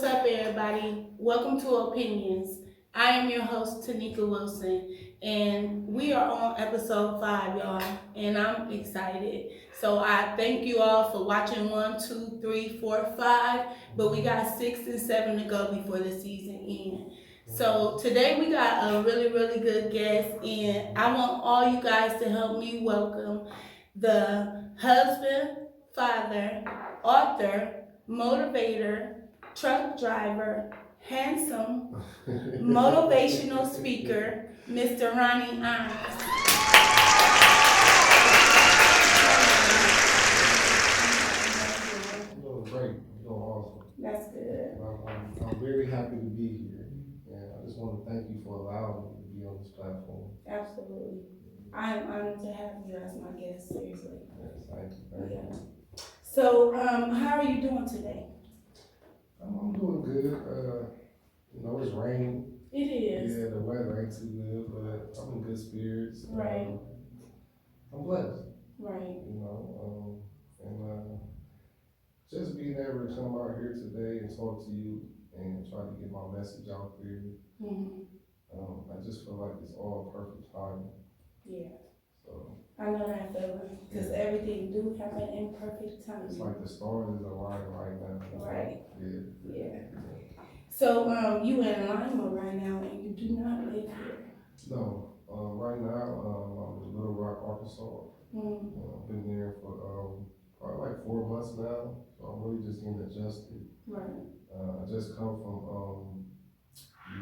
up, everybody? Welcome to Opinions. I am your host, Tanika Wilson, and we are on episode 5, y'all, and I'm excited. So I thank you all for watching 1, 2, 3, 4, 5, but we got 6 and 7 to go before the season ends. So today we got a really, really good guest, and I want all you guys to help me welcome the husband, father, author, motivator, truck driver, handsome, motivational speaker, Mr. Ronnie Imes. You're doing great. You're doing awesome. That's good. I'm very happy to be here, and I just want to thank you for allowing me to be on this platform. Absolutely. I am honored to have you as my guest, seriously. Yes, thank you. Thank you. Yeah. So, how are you doing today? I'm doing good. It's raining. It is. Yeah, the weather ain't too good, but I'm in good spirits. Right. I'm blessed. Right. And just being able to come out here today and talk to you and try to get my message out there. Mm-hmm. I just feel like it's all perfect timing. Yeah. So I know that feeling, because everything do happen in perfect time. it's like the stars is aligning right now. Right. Yeah. So, you in Lima right now, and you do not live here. No, right now I'm in Little Rock, Arkansas. Mm-hmm. I've been there for probably like 4 months now, so I'm really just getting adjusted. Right. I just come from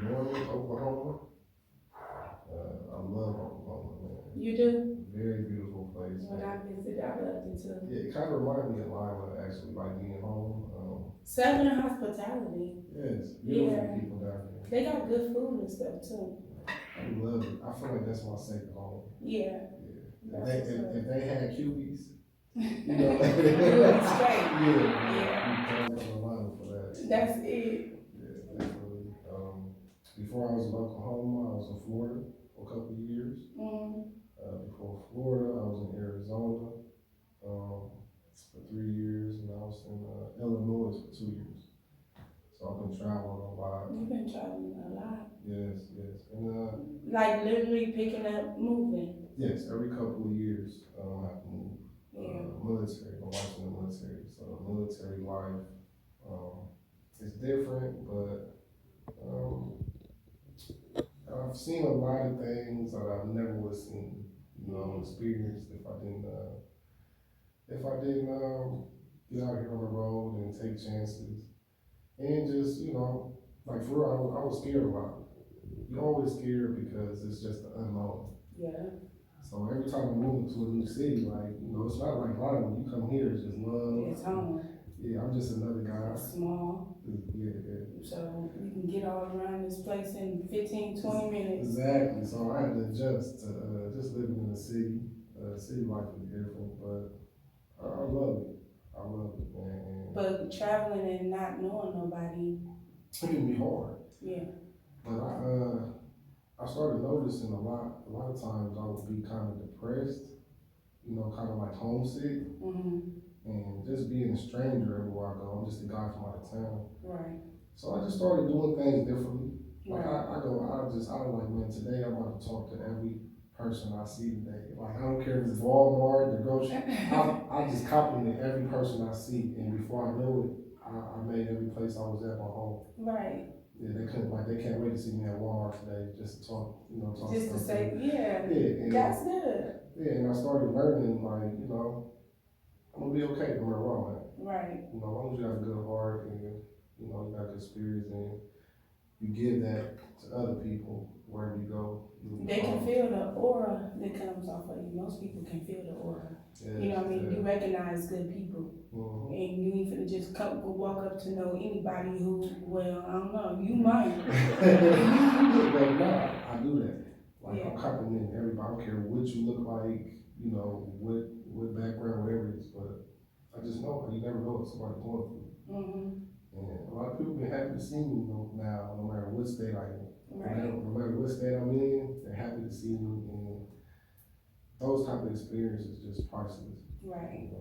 Norman, Oklahoma. I love Oklahoma, man. You do? Very beautiful place. When I visited, I loved it too. Yeah, it kind of reminded me of Lima, actually, like being home. Southern hospitality. Yes, beautiful Yeah. people down there. They got good food and stuff too. I love it. I feel like that's my second home. Yeah. If they had QBs, you You know, went straight. yeah, you can't line for that. That's it. Yeah, definitely. Before I was in Oklahoma, I was in Florida for a couple of years. Mm-hmm. Before Florida, I was in Arizona for 3 years, and I was in Illinois for 2 years. So I've been traveling a lot. You've been traveling a lot. Yes, and like literally picking up, moving. yes, every couple of years I have to move. Yeah. Military, my wife's in the military, so military life is different, but I've seen a lot of things that I never would have seen, experienced if I didn't get out here on the road and take chances. And just, like for real, I was scared a lot. You're always scared because it's just the unknown. Yeah. So every time I move to a new city, it's not like Lima. When you come here, it's just love. It's home. Yeah, I'm just another guy. It's small. Yeah. So you can get all around this place in 15, 20 minutes. Exactly. So I had to adjust to just living in the city. City life is different, but I love it. I love it, man. But traveling and not knowing nobody. It can be hard. Yeah. But I started noticing a lot of times I would be kind of depressed, kind of like homesick. Mm-hmm. And just being a stranger everywhere I go, I'm just a guy from out of town. Right. So I just started doing things differently. Like Right. I was like, man, today I'm about to talk to every person I see today. Like I don't care if it's Walmart, the grocery, I just compliment every person I see. And before I knew it, I made every place I was at my home. Right. Yeah, they can't wait to see me at Walmart today just to talk, talk just to say, yeah, and, that's good. Yeah, and I started learning, I'm gonna be okay no matter where I'm at. Right. As long as you have a good heart and you got good spirits and you give that to other people wherever you go. They can feel the aura that comes off of you. Most people can feel the aura. Yes, You know what I mean? You recognize good people. Mm-hmm. And you ain't finna just walk up to know anybody who, well, I don't know, you might. But no, I do that. Yeah. I'm complimenting everybody. I don't care what you look like, what background, whatever it is, but I just know you never know what somebody's going through. Mm-hmm. And a lot of people been happy to see me now, no matter what state I am. Right. No matter what state I'm in, they're happy to see me, and those type of experiences just priceless. Right.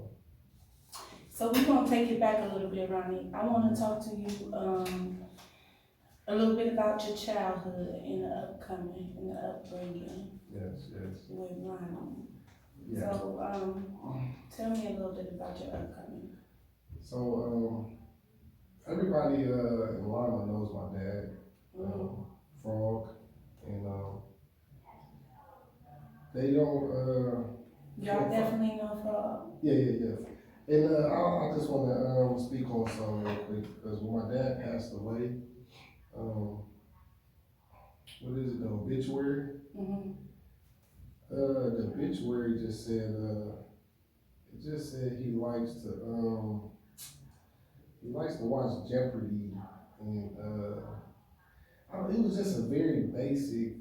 So we're gonna take it back a little bit, Ronnie. I wanna talk to you, a little bit about your childhood and the upbringing Yes, yes. with Ronnie. Yeah. So, tell me a little bit about your upcoming. So, everybody in Lima knows my dad, Frog, and they don't. Y'all definitely know Frog. Yeah. And I just want to speak on something real quick because when my dad passed away, what is it, the obituary? The obituary just said, it just said he likes to watch Jeopardy, and it was just a very basic,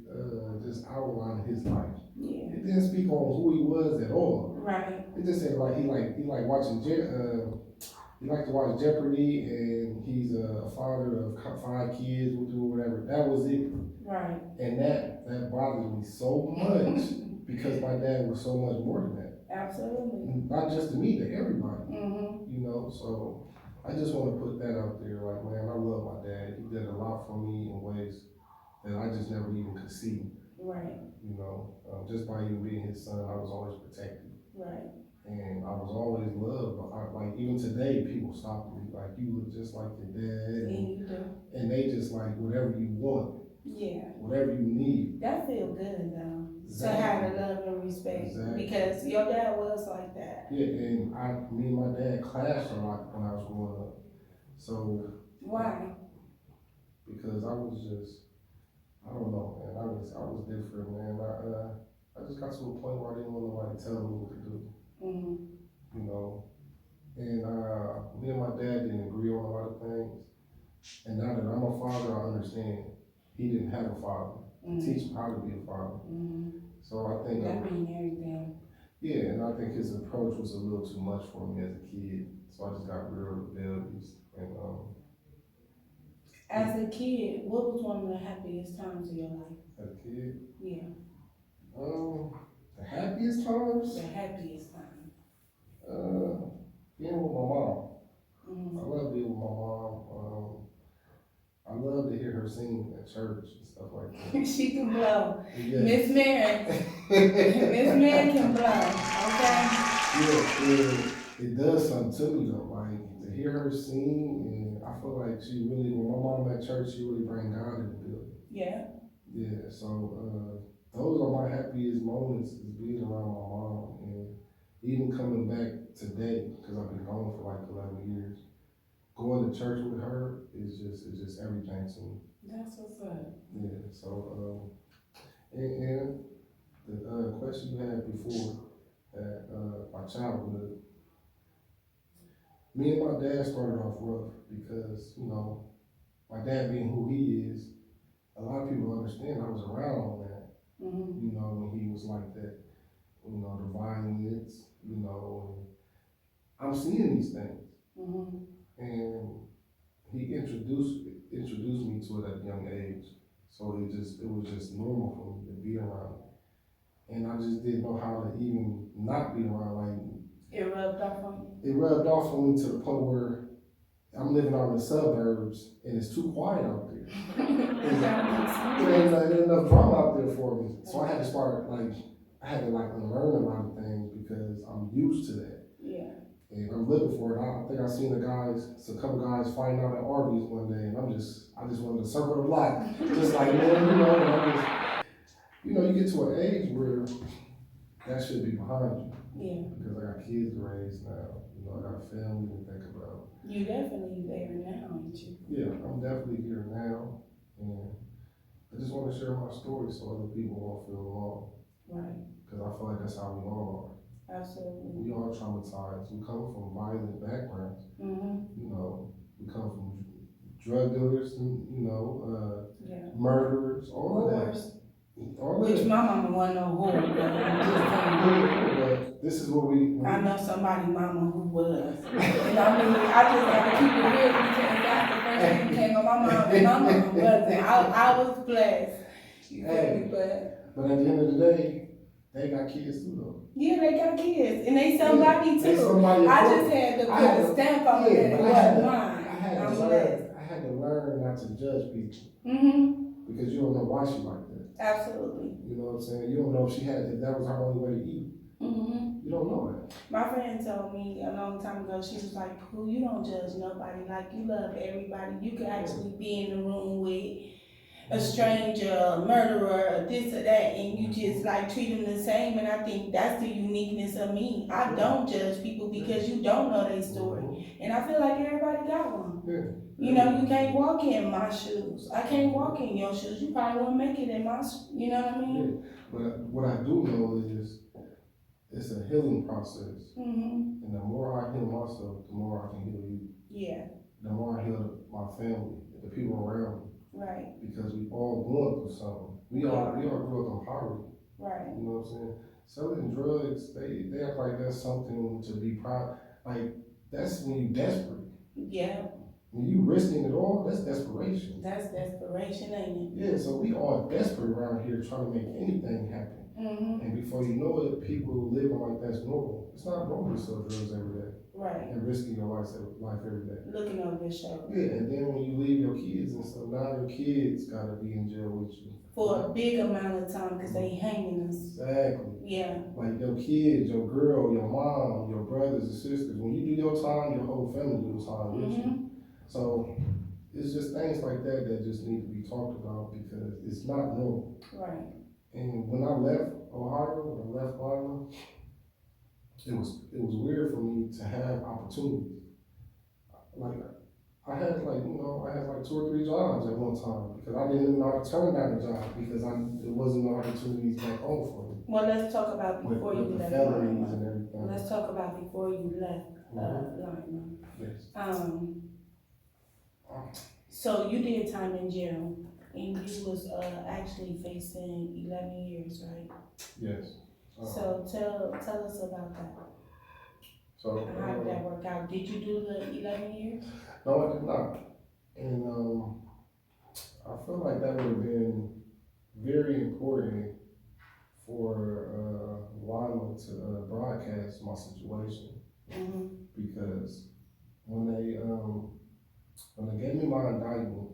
just outline of his life. Yeah. It didn't speak on who he was at all. Right. It just said like he like watching he liked to watch Jeopardy, and he's a father of 5 kids, will do whatever. That was it. Right. And that bothered me so much because my dad was so much more than that. Absolutely. Not just to me, to everybody. Mm-hmm. You know, so I just want to put that out there. Like, man, I love my dad. He did a lot for me in ways that I just never even could see. Right. You know, just by even being his son, I was always protected. Right. And I was always loved. Like even today, people stop me like, you look just like your dad. Yeah, you do. And they just like whatever you want. Yeah. Whatever you need. That feel good though. Exactly. To have the love and respect. Exactly. Because your dad was like that. Yeah, and me and my dad clashed a lot when I was growing up. So why? Because I was just, I don't know, man. I was different, man. I just got to a point where I didn't want nobody to tell me what to do. Mm-hmm. You know, and me and my dad didn't agree on a lot of things. And now that I'm a father, I understand. He didn't have a father. Teach him how to be a father. So I think that means everything. Yeah, and I think his approach was a little too much for me as a kid. So I just got real rebellious. And as a kid, what was one of the happiest times of your life? As a kid? Yeah. The happiest times? The happiest time. Being with my mom. I love being with my mom. I love to hear her sing at church and stuff like that. She can blow. Yes. Miss Mary. Miss Mary can blow, okay? Yeah, it does something to me though. Like to hear her sing, and I feel like she really, when my mom at church, she really bring God in the building. Yeah. Yeah, so those are my happiest moments, is being around my mom, and even coming back today, because I've been gone for like 11 years. Going to church with her is just everything to me. That's what's up. Yeah, so, and the question you had before, my childhood, me and my dad started off rough because, you know, my dad being who he is, a lot of people understand I was around on that, you know, when he was like that, you know, the violence, you know, I'm seeing these things. And he introduced me to it at a young age. So it was just normal for me to be around. And I just didn't know how to even not be around. Like, it rubbed off on you? It rubbed off on me to the point where I'm living out in the suburbs and it's too quiet out there. There ain't enough drama out there for me. So I had to start unlearn a lot of things because I'm used to that. Yeah. And I'm looking for it. I think I seen a couple guys fighting out at Arby's one day, and I just wanted to circle the block, just like, man, you know, and you get to an age where that should be behind you. Yeah. Because I got kids to raise now. You know, I got a family to think about. You definitely there now, ain't you? Yeah, I'm definitely here now, and I just want to share my story so other people won't feel alone. Right. Because I feel like that's how we all are. Absolutely. We all traumatized. We come from violent backgrounds. You know, we come from drug dealers, and, you know, murderers, all of that. Which my mama wasn't no whore, but I'm just saying. But this is what we. I know somebody mama who was. And I mean, I just have to keep it real because that's the first thing that came on my mom. And my mama wasn't. I was blessed. You feel me? But at the end of the day, they got kids too though. Yeah, they got kids, and they somebody They too. somebody I important. just had to put I had a to- stamp on it yeah, that it but I had wasn't to- mine. I had I'm to blessed. learn. I had to learn not to judge people Mm-hmm. because you don't know why she like that. Absolutely. You know what I'm saying? You don't know if that was her only way to eat. Mm-hmm. You don't know that. My friend told me a long time ago, she was like, Pooh, you don't judge nobody. Like, you love everybody. You could actually be in the room with a stranger, a murderer, this or that, and you just like treat them the same. And I think that's the uniqueness of me. I don't judge people because you don't know their story. And I feel like everybody got one. Yeah. You know, you can't walk in my shoes. I can't walk in your shoes. You probably won't make it in my, you know what I mean? Yeah. But what I do know is it's a healing process. Mm-hmm. And the more I heal myself, the more I can heal you. Yeah. The more I heal my family, the people around me. Right. Because we all going through something. We all grew up in poverty. Right. You know what I'm saying? Selling drugs, they act like that's something to be proud. Like, that's when you desperate. Yeah. When you risking it all, that's desperation. That's desperation, ain't Yeah, so we all desperate around here trying to make anything happen. it? Mm-hmm. And before you know it, people living like that's normal. It's not normal to sell drugs every day Right. and risking your life every day. Looking over your shoulder. Yeah, and then when you leave your kids and stuff, now your kids gotta be in jail with you. For a big amount of time because they hanging us. Exactly. Yeah. Like your kids, your girl, your mom, your brothers and sisters. When you do your time, your whole family do time with you. Mm-hmm. So it's just things like that that just need to be talked about because it's not normal. Right. And when I left Ohio, when I left Lima, it was weird for me to have opportunities. Like I had like 2 or 3 jobs at one time because I didn't know how to turn down a job because there wasn't no opportunities back home for me. Well, let's talk about before you With left felonies Lima. and everything. Let's talk about before you left Lima. Yes. So you did time in jail, and you was actually facing 11 years, right? Yes. So tell us about that. So How did that work out? Did you do the 11 years? no, I did not. And I feel like that would have been very important for Lima to broadcast my situation Mm-hmm. because when they gave me my indictment,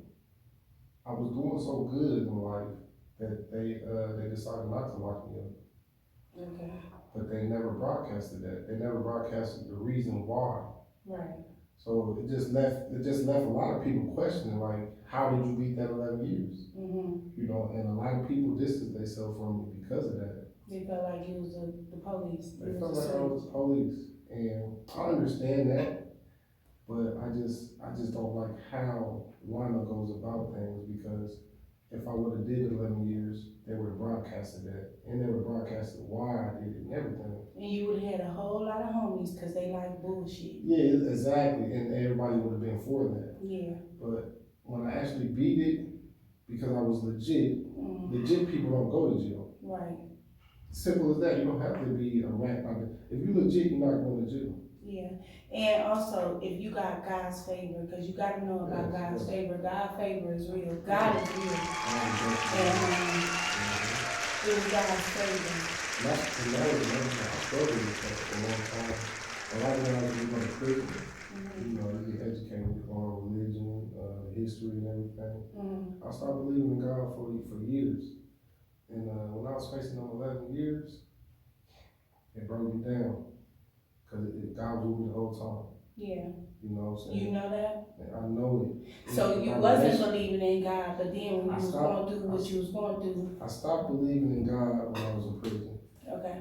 I was doing so good in life that they decided not to lock me up. Okay. But they never broadcasted that. They never broadcasted the reason why. Right. So it just left a lot of people questioning, like, how did you beat that 11 years? Mm-hmm. You know, and a lot of people distanced themselves from me because of that. They felt like you was the police. They You felt was like the I was the police, and I understand that, but I just don't like how Lima goes about things because if I would have did 11 years, they would have broadcasted that, and they would have broadcasted why I did it and everything. And you would have had a whole lot of homies because they like bullshit. Yeah, exactly, and everybody would have been for that. Yeah. But when I actually beat it, because I was legit, legit people don't go to jail. Right. Simple as that. You don't have to be a rat. If you legit, you're not going to jail. Yeah. And also, if you got God's favor, because you got to know about God's favor. God's favor is real. God is real. And it was God's favor. I struggled with that for a long time. A lot of guys who go to prison, you know, they get educated on religion, history and everything. Mm-hmm. I started believing in God for years. And when I was facing them 11 years, it broke me down. Because God was with me the whole time. Yeah. You know what I'm saying? You know that? And I know it. So you wasn't believing in God, but then when you was going through what you was going through. I stopped believing in God when I was in prison. Okay.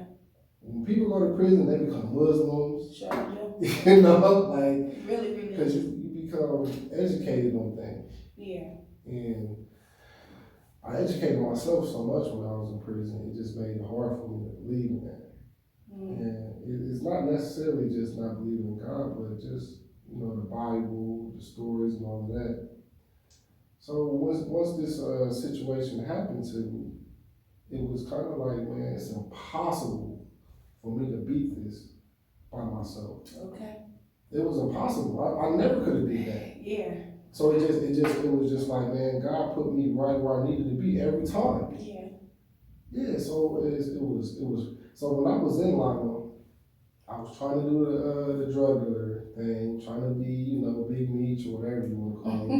When people go to prison, they become Muslims. Sure do. You know, like, Really, really. because you become educated on things. Yeah. And I educated myself so much when I was in prison, it just made it hard for me to believe in that. Mm-hmm. And it's not necessarily just not believing in God, but just, you know, the Bible, the stories and all of that. So once this situation happened to me, it was kind of like, man, it's impossible for me to beat this by myself. Okay. It was impossible. I never could have did that. Yeah. So it was just like, man, God put me right where I needed to be every time. Yeah. Yeah, so so when I was in Lima, I was trying to do the drug dealer thing, trying to be, Big Meech or whatever you want to call it.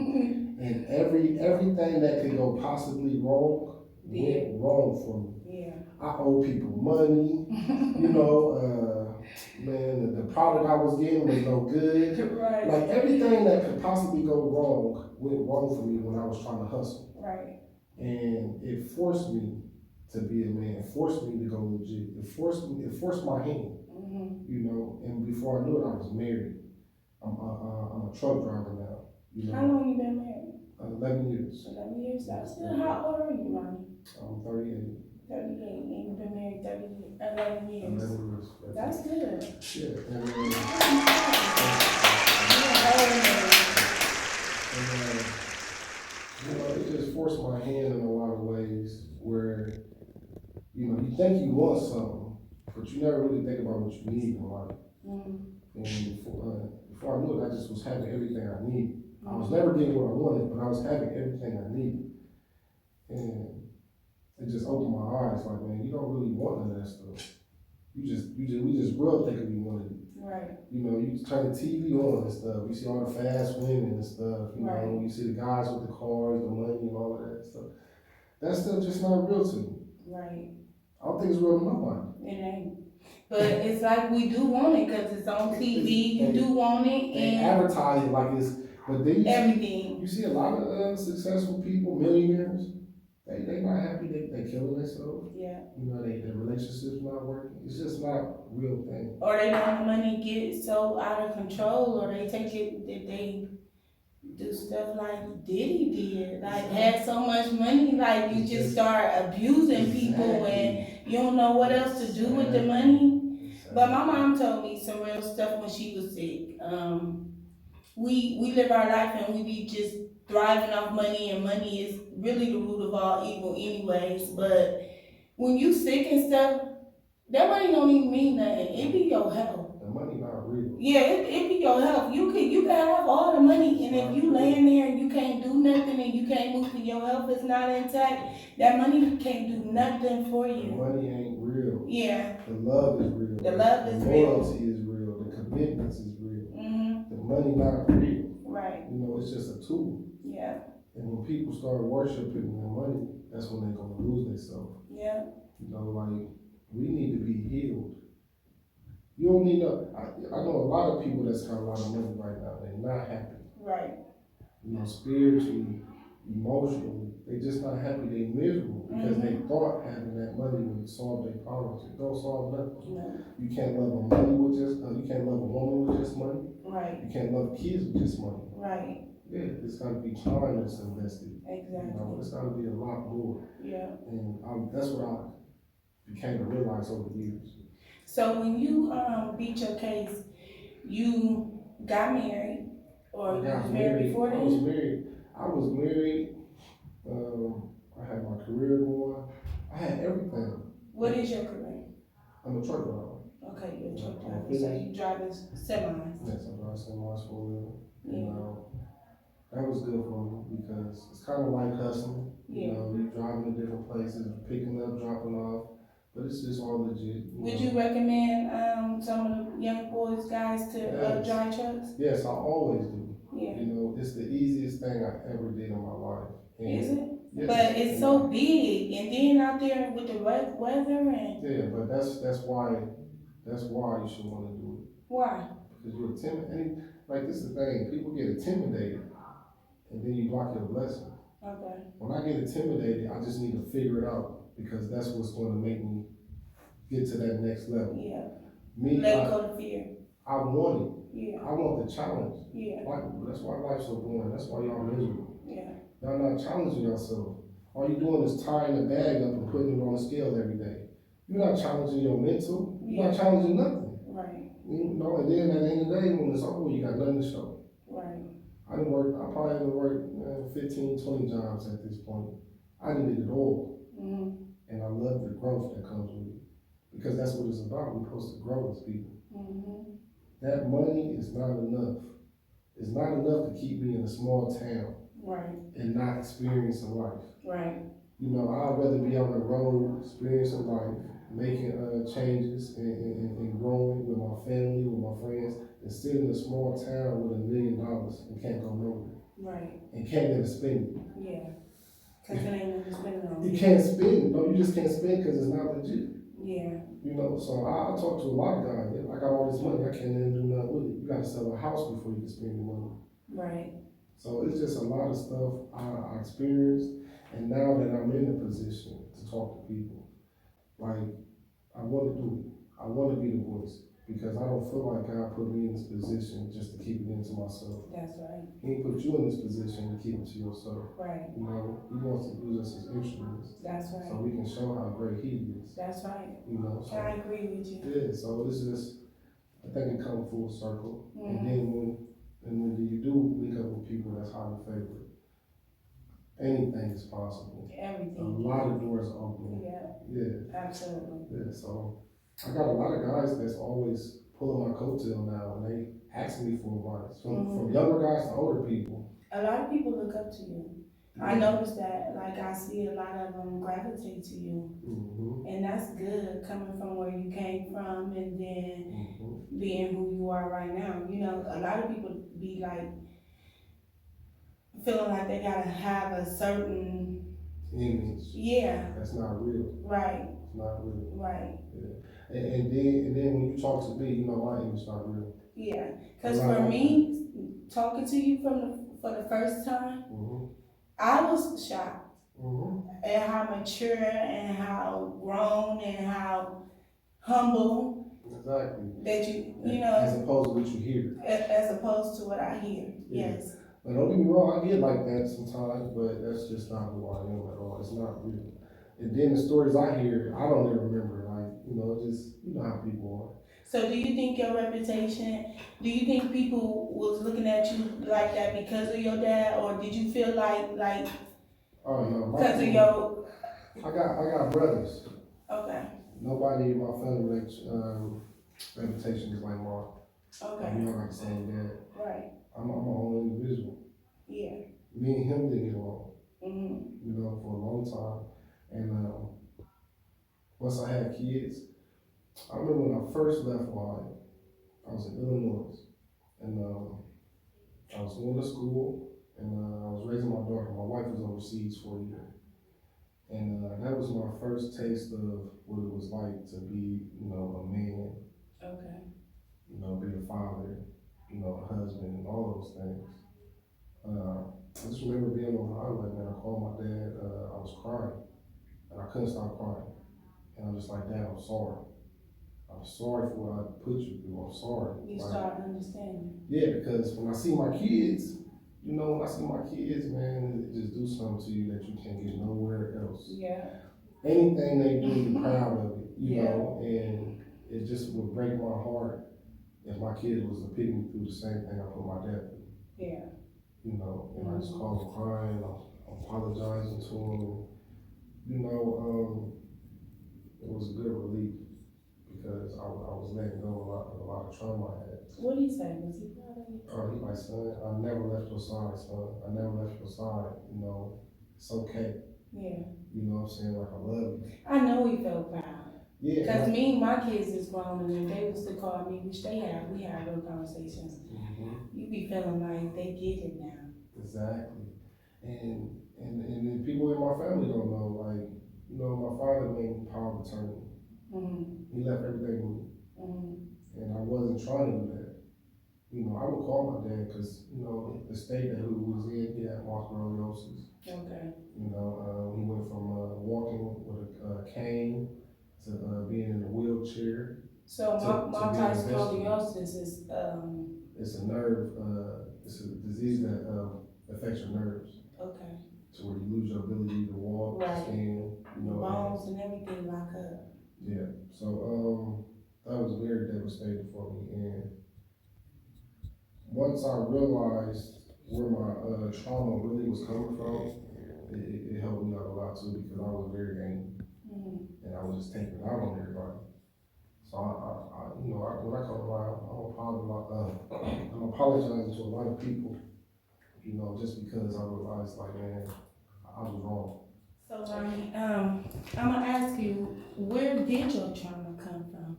And everything that could go possibly wrong went wrong for me. Yeah. I owe people money, man, the product I was getting was no good. Right. Like everything that could possibly go wrong went wrong for me when I was trying to hustle. Right. And it forced me to be a man, it forced me to go legit. It forced my hand, and before I knew it, I was married. I'm a truck driver now, How long you been married? 11 years. 11 years. That's good. How old are you, Ronnie? I'm 38. 38, and you've been married 11 years. 11 years. That's good. Yeah, and, it just forced my hand in a lot of ways where, you think you want something, but you never really think about what you need in life. And before I knew it, I just was having everything I needed. I was never getting what I wanted, but I was having everything I needed. And it just opened my eyes, like, man, you don't really want none of that stuff. We just grew up thinking we wanted it. Right. You turn the TV on and stuff, you see all the fast women and stuff, Right. You see the guys with the cars, the money and all of that stuff. That stuff just not real to me. Right. I don't think it's real to nobody. It ain't. But it's like we do want it because it's on TV, you do want it, They and advertise it like it's, but then everything. you see a lot of successful people, millionaires, they not happy, they killing themselves. Yeah. Their relationships not working. It's just not a real thing. Or they let money get so out of control, or they take it, they do stuff like Diddy did. Like, had so much money, like, you just start abusing people and you don't know what else to do with the money. But my mom told me some real stuff when she was sick. We live our life and we be just thriving off money, and money is really the root of all evil anyways. But when you sick and stuff, that money don't even mean nothing. It be your health. The money not real. Yeah, it be your health. You can have all the money, and if you laying there and you can't do nothing and you can't move and your health is not intact, that money can't do nothing for The you. money ain't real. Yeah. The love is real. The love is real. Loyalty is real. The commitments is real. Mm-hmm. The money not real. Right. It's just a tool. Yeah. And when people start worshiping their money, that's when they're gonna lose themselves. Yeah. Like, we need to be healed. You don't need I know a lot of people that's got a lot of money right now, they're not happy. Right. Spiritually, emotionally, they just not happy, they miserable because they thought having that money would solve their problems. It don't solve nothing. No. You can't love a money with just, you can't love a woman with just money. Right. You can't love kids with just money. Right. Yeah, it's gotta be time that's invested. Exactly. It's gotta be a lot more. Yeah. And that's what I became to realize over the years. So when you beat your case, you got married, or you was married before then? I was married. I had my career going. I had everything. What is your career? I'm a truck driver. Okay, you're a truck driver. So you driving semis. Yes, I drive semis for a living. Yeah. That was good for me because it's kind of like hustling. Yeah. You driving to different places, picking up, dropping off, but it's just all legit. Would you recommend some of the young boys, guys to drive trucks? Yes, I always do. Yeah. It's the easiest thing I ever did in my life. Is it? Yes. But it's so big, and then out there with the weather and. Yeah, but that's why you should want to do it. Why? Because you're intimidated. Like, this is the thing, people get intimidated, and then you block your blessing. Okay. When I get intimidated, I just need to figure it out, because that's what's going to make me get to that next level. Yeah. Let go to fear. I want it. Yeah. I want the challenge. Yeah. That's why life's so boring. That's why y'all miserable. Yeah. Y'all not challenging yourself. All you doing is tying the bag up and putting it on the scale every day. You're not challenging your mental. You're not challenging nothing. Right. And then at the end of the day, when it's over, you got nothing to show. Right. I probably haven't worked 15, 20 jobs at this point. I did it all. Mm-hmm. And I love the growth that comes with it. Because that's what it's about. We're supposed to grow as people. Mm-hmm. That money is not enough. It's not enough to keep me in a small town. Right. And not experiencing life. Right. You know, I'd rather be on the road, experiencing life, making changes and growing with my family, with my friends, than sitting in a small town with $1 million and can't go nowhere. Right. And can't even spend it. Yeah. Cause it ain't nothing to spend it on. You can't spend it. No, you just can't spend because it's not legit. Yeah. You know, so I talk to a lot of guys. I got all this money, I can't even do nothing with it. You gotta sell a house before you can spend your money. Right. So it's just a lot of stuff I experienced, and now that I'm in a position to talk to people, like, I wanna do it. I wanna be the voice, because I don't feel like God put me in this position just to keep it into myself. That's right. He ain't put you in this position to keep it to yourself. Right. You know, he wants to use us as instruments, That's so right. we can show how great he is. That's right. You know, so. I agree with you. Yeah, so it's just, I think it comes full circle. Mhm. And then when you do link up with people that's highly favored, anything is possible. A Everything. lot of doors are open. Yeah. Yeah, Absolutely. yeah, so I got a lot of guys that's always pulling my coattail now, and they ask me for advice, from younger guys to older people. A lot of people look up to you. I noticed that, like, I see a lot of them gravitate to you. Mm-hmm. And that's good, coming from where you came from and then Mm-hmm. being who you are right now. You know, a lot of people be like, feeling like they gotta have a certain, Image. yeah, That's not real. right, It's not real. right, And then when you talk to me, you know my image not real. yeah. Cause Right. for me, talking to you for the first time, Mm-hmm. I was shocked Mm-hmm. at how mature and how grown and how humble Exactly. that you know, As opposed to what you hear. as opposed to what I hear. Yeah. Yes. But don't get me wrong, I get like that sometimes, but that's just not who I am at all. It's not real. And then the stories I hear, I don't even remember. Like, you know, just, you know how people So do you think your reputation, do you think people was looking at you like that because of your dad, or did you feel like are. Oh, no. because of your, I got brothers. okay, Nobody in my family reputation is like mine. okay, We all got the same dad. right, I'm my own individual. yeah, Me and him didn't get along, mm-hmm, you know, for a long time. And once I had kids, I remember when I first left Lyon, I was in Illinois, and I was going to school, and I was raising my daughter. My wife was overseas for a year, and that was my first taste of what it was like to be, you know, a man, okay, you know, be a father, you know, a husband, and all those things. I just remember being on the highway, man. I called my dad. I was crying, and I couldn't stop crying. And I'm just like, Dad, I'm sorry. I'm sorry for what I put you through. I'm sorry. you Like, start understanding, yeah, because when I see my kids, you know, when I see my kids, man, it just do something to you that you can't get nowhere else. yeah, Anything they do, you're proud of it, you Yeah. know, and it just would break my heart if my kids was to pick me through the same thing I put my dad through, yeah, you know, and I just called him crying, I'm apologizing to him, you know, it was a good relief because I was letting go of a lot of trauma I had. what did he say, was he proud of you? Oh, he like, son, I never left your side, son. I never left your side, you know, it's okay. Yeah, You know what I'm saying? Like, I love you. I know he felt proud, Yeah. cause me, my kids is grown, and if they was to call me, which we have real conversations, you be feeling like they get it now. Exactly. And then people in my family don't know, like, you know, my father made me power of attorney. Mm-hmm, He left everything with me. mm-hmm, And I wasn't trying to do that. You know, I would call my dad because, you know, the state that he was in, he had multiple sclerosis. okay. You know, he went from walking with a cane to being in a wheelchair. So To multiple be invested. sclerosis is, It's a nerve, it's a disease that affects your nerves. okay, To where you lose your ability to walk, Right. stand, you know. bones and everything lock up. Yeah, so that was very devastating for me. And once I realized where my trauma really was coming from, it helped me out a lot too, because I was very angry Mm-hmm. and I was just taking it out on everybody. So you know, when I come around, I'm apologizing to a lot of people, you know, just because I realized, like, man, I was wrong. So, Ronnie, I'm gonna ask you, where did your trauma come from?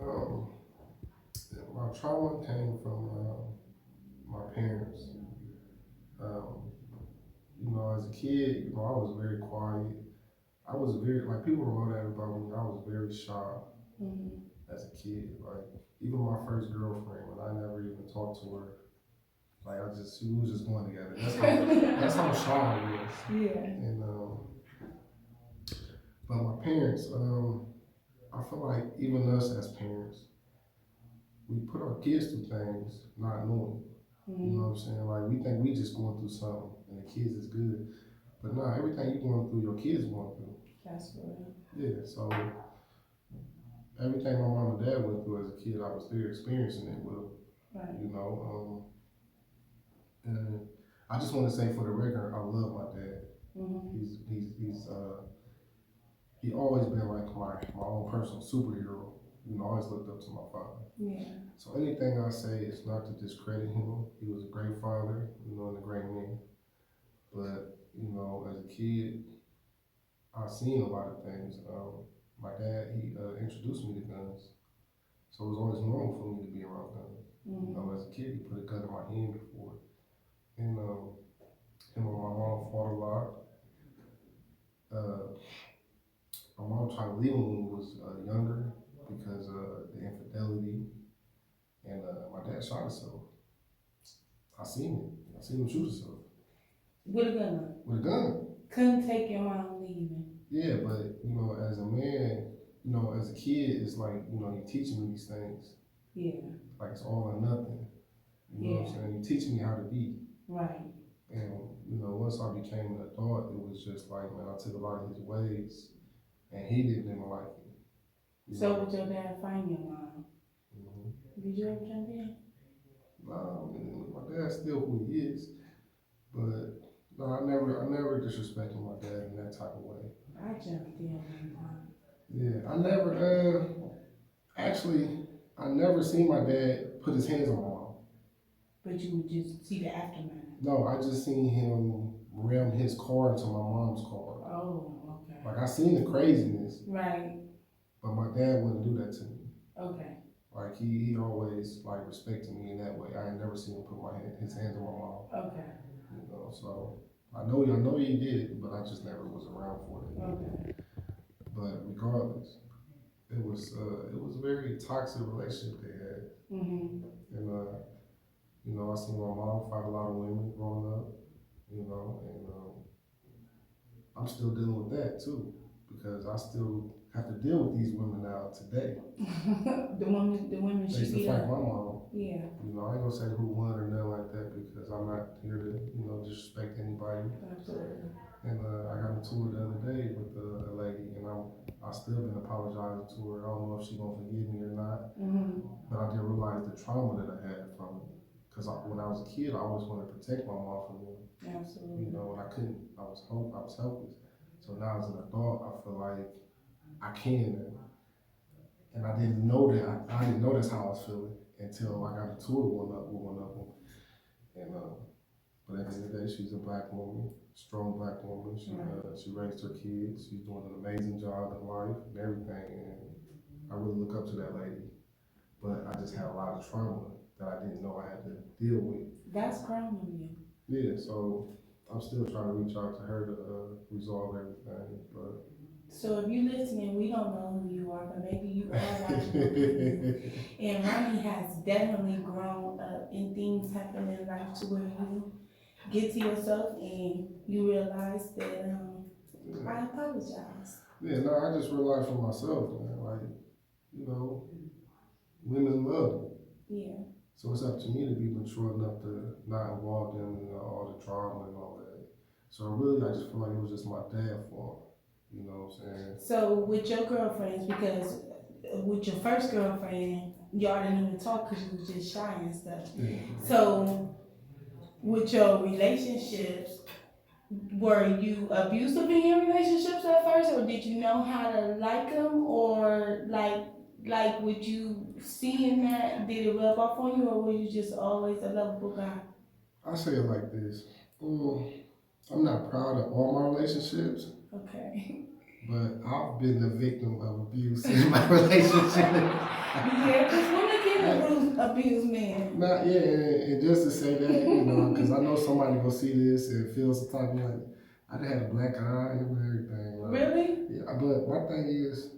Um, my trauma came from my parents. Um, as a kid, I was very quiet. I was very, like, people don't know that about me. I was very shy Mm-hmm. as a kid. Like, even my first girlfriend, when I never even talked to her, like, we was just going together. That's how shy I was. Yeah. And, but my parents, I feel like even us as parents, we put our kids through things not knowing. You know what I'm saying? Like, we think we just going through something and the kids is good. But nah, everything you going through, your kids going through. That's real. Yeah, so everything my mom and dad went through as a kid, I was there experiencing it with them. Right. And I just want to say for the record, I love my dad. Mm-hmm. He always been like my own personal superhero. I always looked up to my father. Yeah. So anything I say is not to discredit him. He was a great father, and a great man. But, as a kid, I seen a lot of things. My dad, he introduced me to guns. So it was always normal for me to be around guns. Mm-hmm. As a kid, he put a gun in my hand before. And him and my mom fought a lot. Uh, my mom tried to leave him when he was younger because of the infidelity. And my dad shot himself. I seen it. I seen him shoot himself. With a gun. With a gun. Couldn't take your mom leaving. Yeah, but as a man, as a kid, it's like, you're teaching me these things. Yeah. Like it's all or nothing. You know what I'm saying? You're teaching me how to be. Right. And, once I became an adult, it was just like, man, I took a lot of his ways and he didn't even like it. So would your dad find your mom? Mm-hmm. Did you ever jump in? No, my dad's still who he is. But no, I never disrespected my dad in that type of way. I jumped in one time. Yeah, I never seen my dad put his hands on my mom. But you would just see the aftermath. No, I just seen him ram his car into my mom's car. Oh, okay. Like I seen the craziness. Right. But my dad wouldn't do that to me. Okay. Like he always like respected me in that way. I ain't never seen him put his hands on my mom. Okay. So I know he did it, but I just never was around for it. Okay. But regardless, it was a very toxic relationship they had. Mm-hmm. And I seen my mom fight a lot of women growing up. And I'm still dealing with that too, because I still have to deal with these women now today. the women They she used to beat fight up. my mom. Yeah. I ain't gonna say who won or nothing like that because I'm not here to disrespect anybody. Absolutely. And I got into it the other day with a lady, and I still been apologizing to her. I don't know if she gonna forgive me or not. Mm-hmm. But I didn't realize the trauma that I had from it. Because when I was a kid, I always wanted to protect my mom from them. Absolutely. And I couldn't. I was helpless. So now as an adult, I feel like I can. And I didn't know that. I didn't know that's how I was feeling until I got into it with one of them. And but at the end of the day, she's a black woman, strong black woman. She raised her kids. She's doing an amazing job in life and everything. And I really look up to that lady. But I just had a lot of trauma that I didn't know I had to deal with. That's crying on you. Yeah, so I'm still trying to reach out to her to resolve everything. But so if you listening, we don't know who you are, but maybe you are watching. And Ronnie has definitely grown up, and things happen in life to where you get to yourself and you realize that I apologize. Yeah, no, I just realized for myself, man, women love me. Yeah. So it's up to me to be mature enough to not involve them in all the drama and all that. So I just feel like it was just my dad's fault. You know what I'm saying? So with your girlfriends, because with your first girlfriend, y'all didn't even talk because you was just shy and stuff. Yeah. So with your relationships, were you abusive in your relationships at first, or did you know how to like them, or like with you seeing that, did it rub off on you, or were you just always a lovable guy? I say it like this. I'm not proud of all my relationships, Okay. but I've been the victim of abuse in my relationship. Yeah, because women can abuse men. Not yeah, and just to say that, you know, because I know somebody gonna see this and feel some type of like, I done had a black eye and everything. Like, Really? yeah, but my thing is,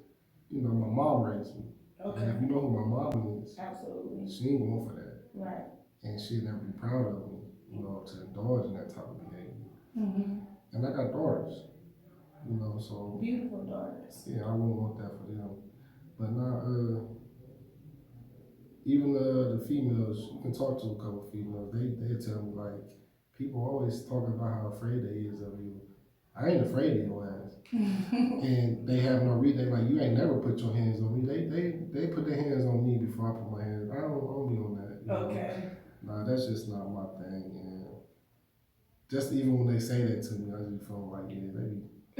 you know, my mom raised me. Okay. And if you know who my mom is, Absolutely. she ain't going for that. Right. And she'd never be proud of me, you know, to indulge in that type of behavior. Mm-hmm. And I got daughters, you know, so Beautiful daughters. yeah, I wouldn't want that for them. But now, even the females, you can talk to a couple females, they tell me like, people always talking about how afraid they is of you. I ain't afraid of your ass. And they have no reason. They like, you ain't never put your hands on me. They put their hands on me before I put my hands. I don't be on that. You know? Okay. Nah, that's just not my thing. And just even when they say that to me, I just feel like, yeah, they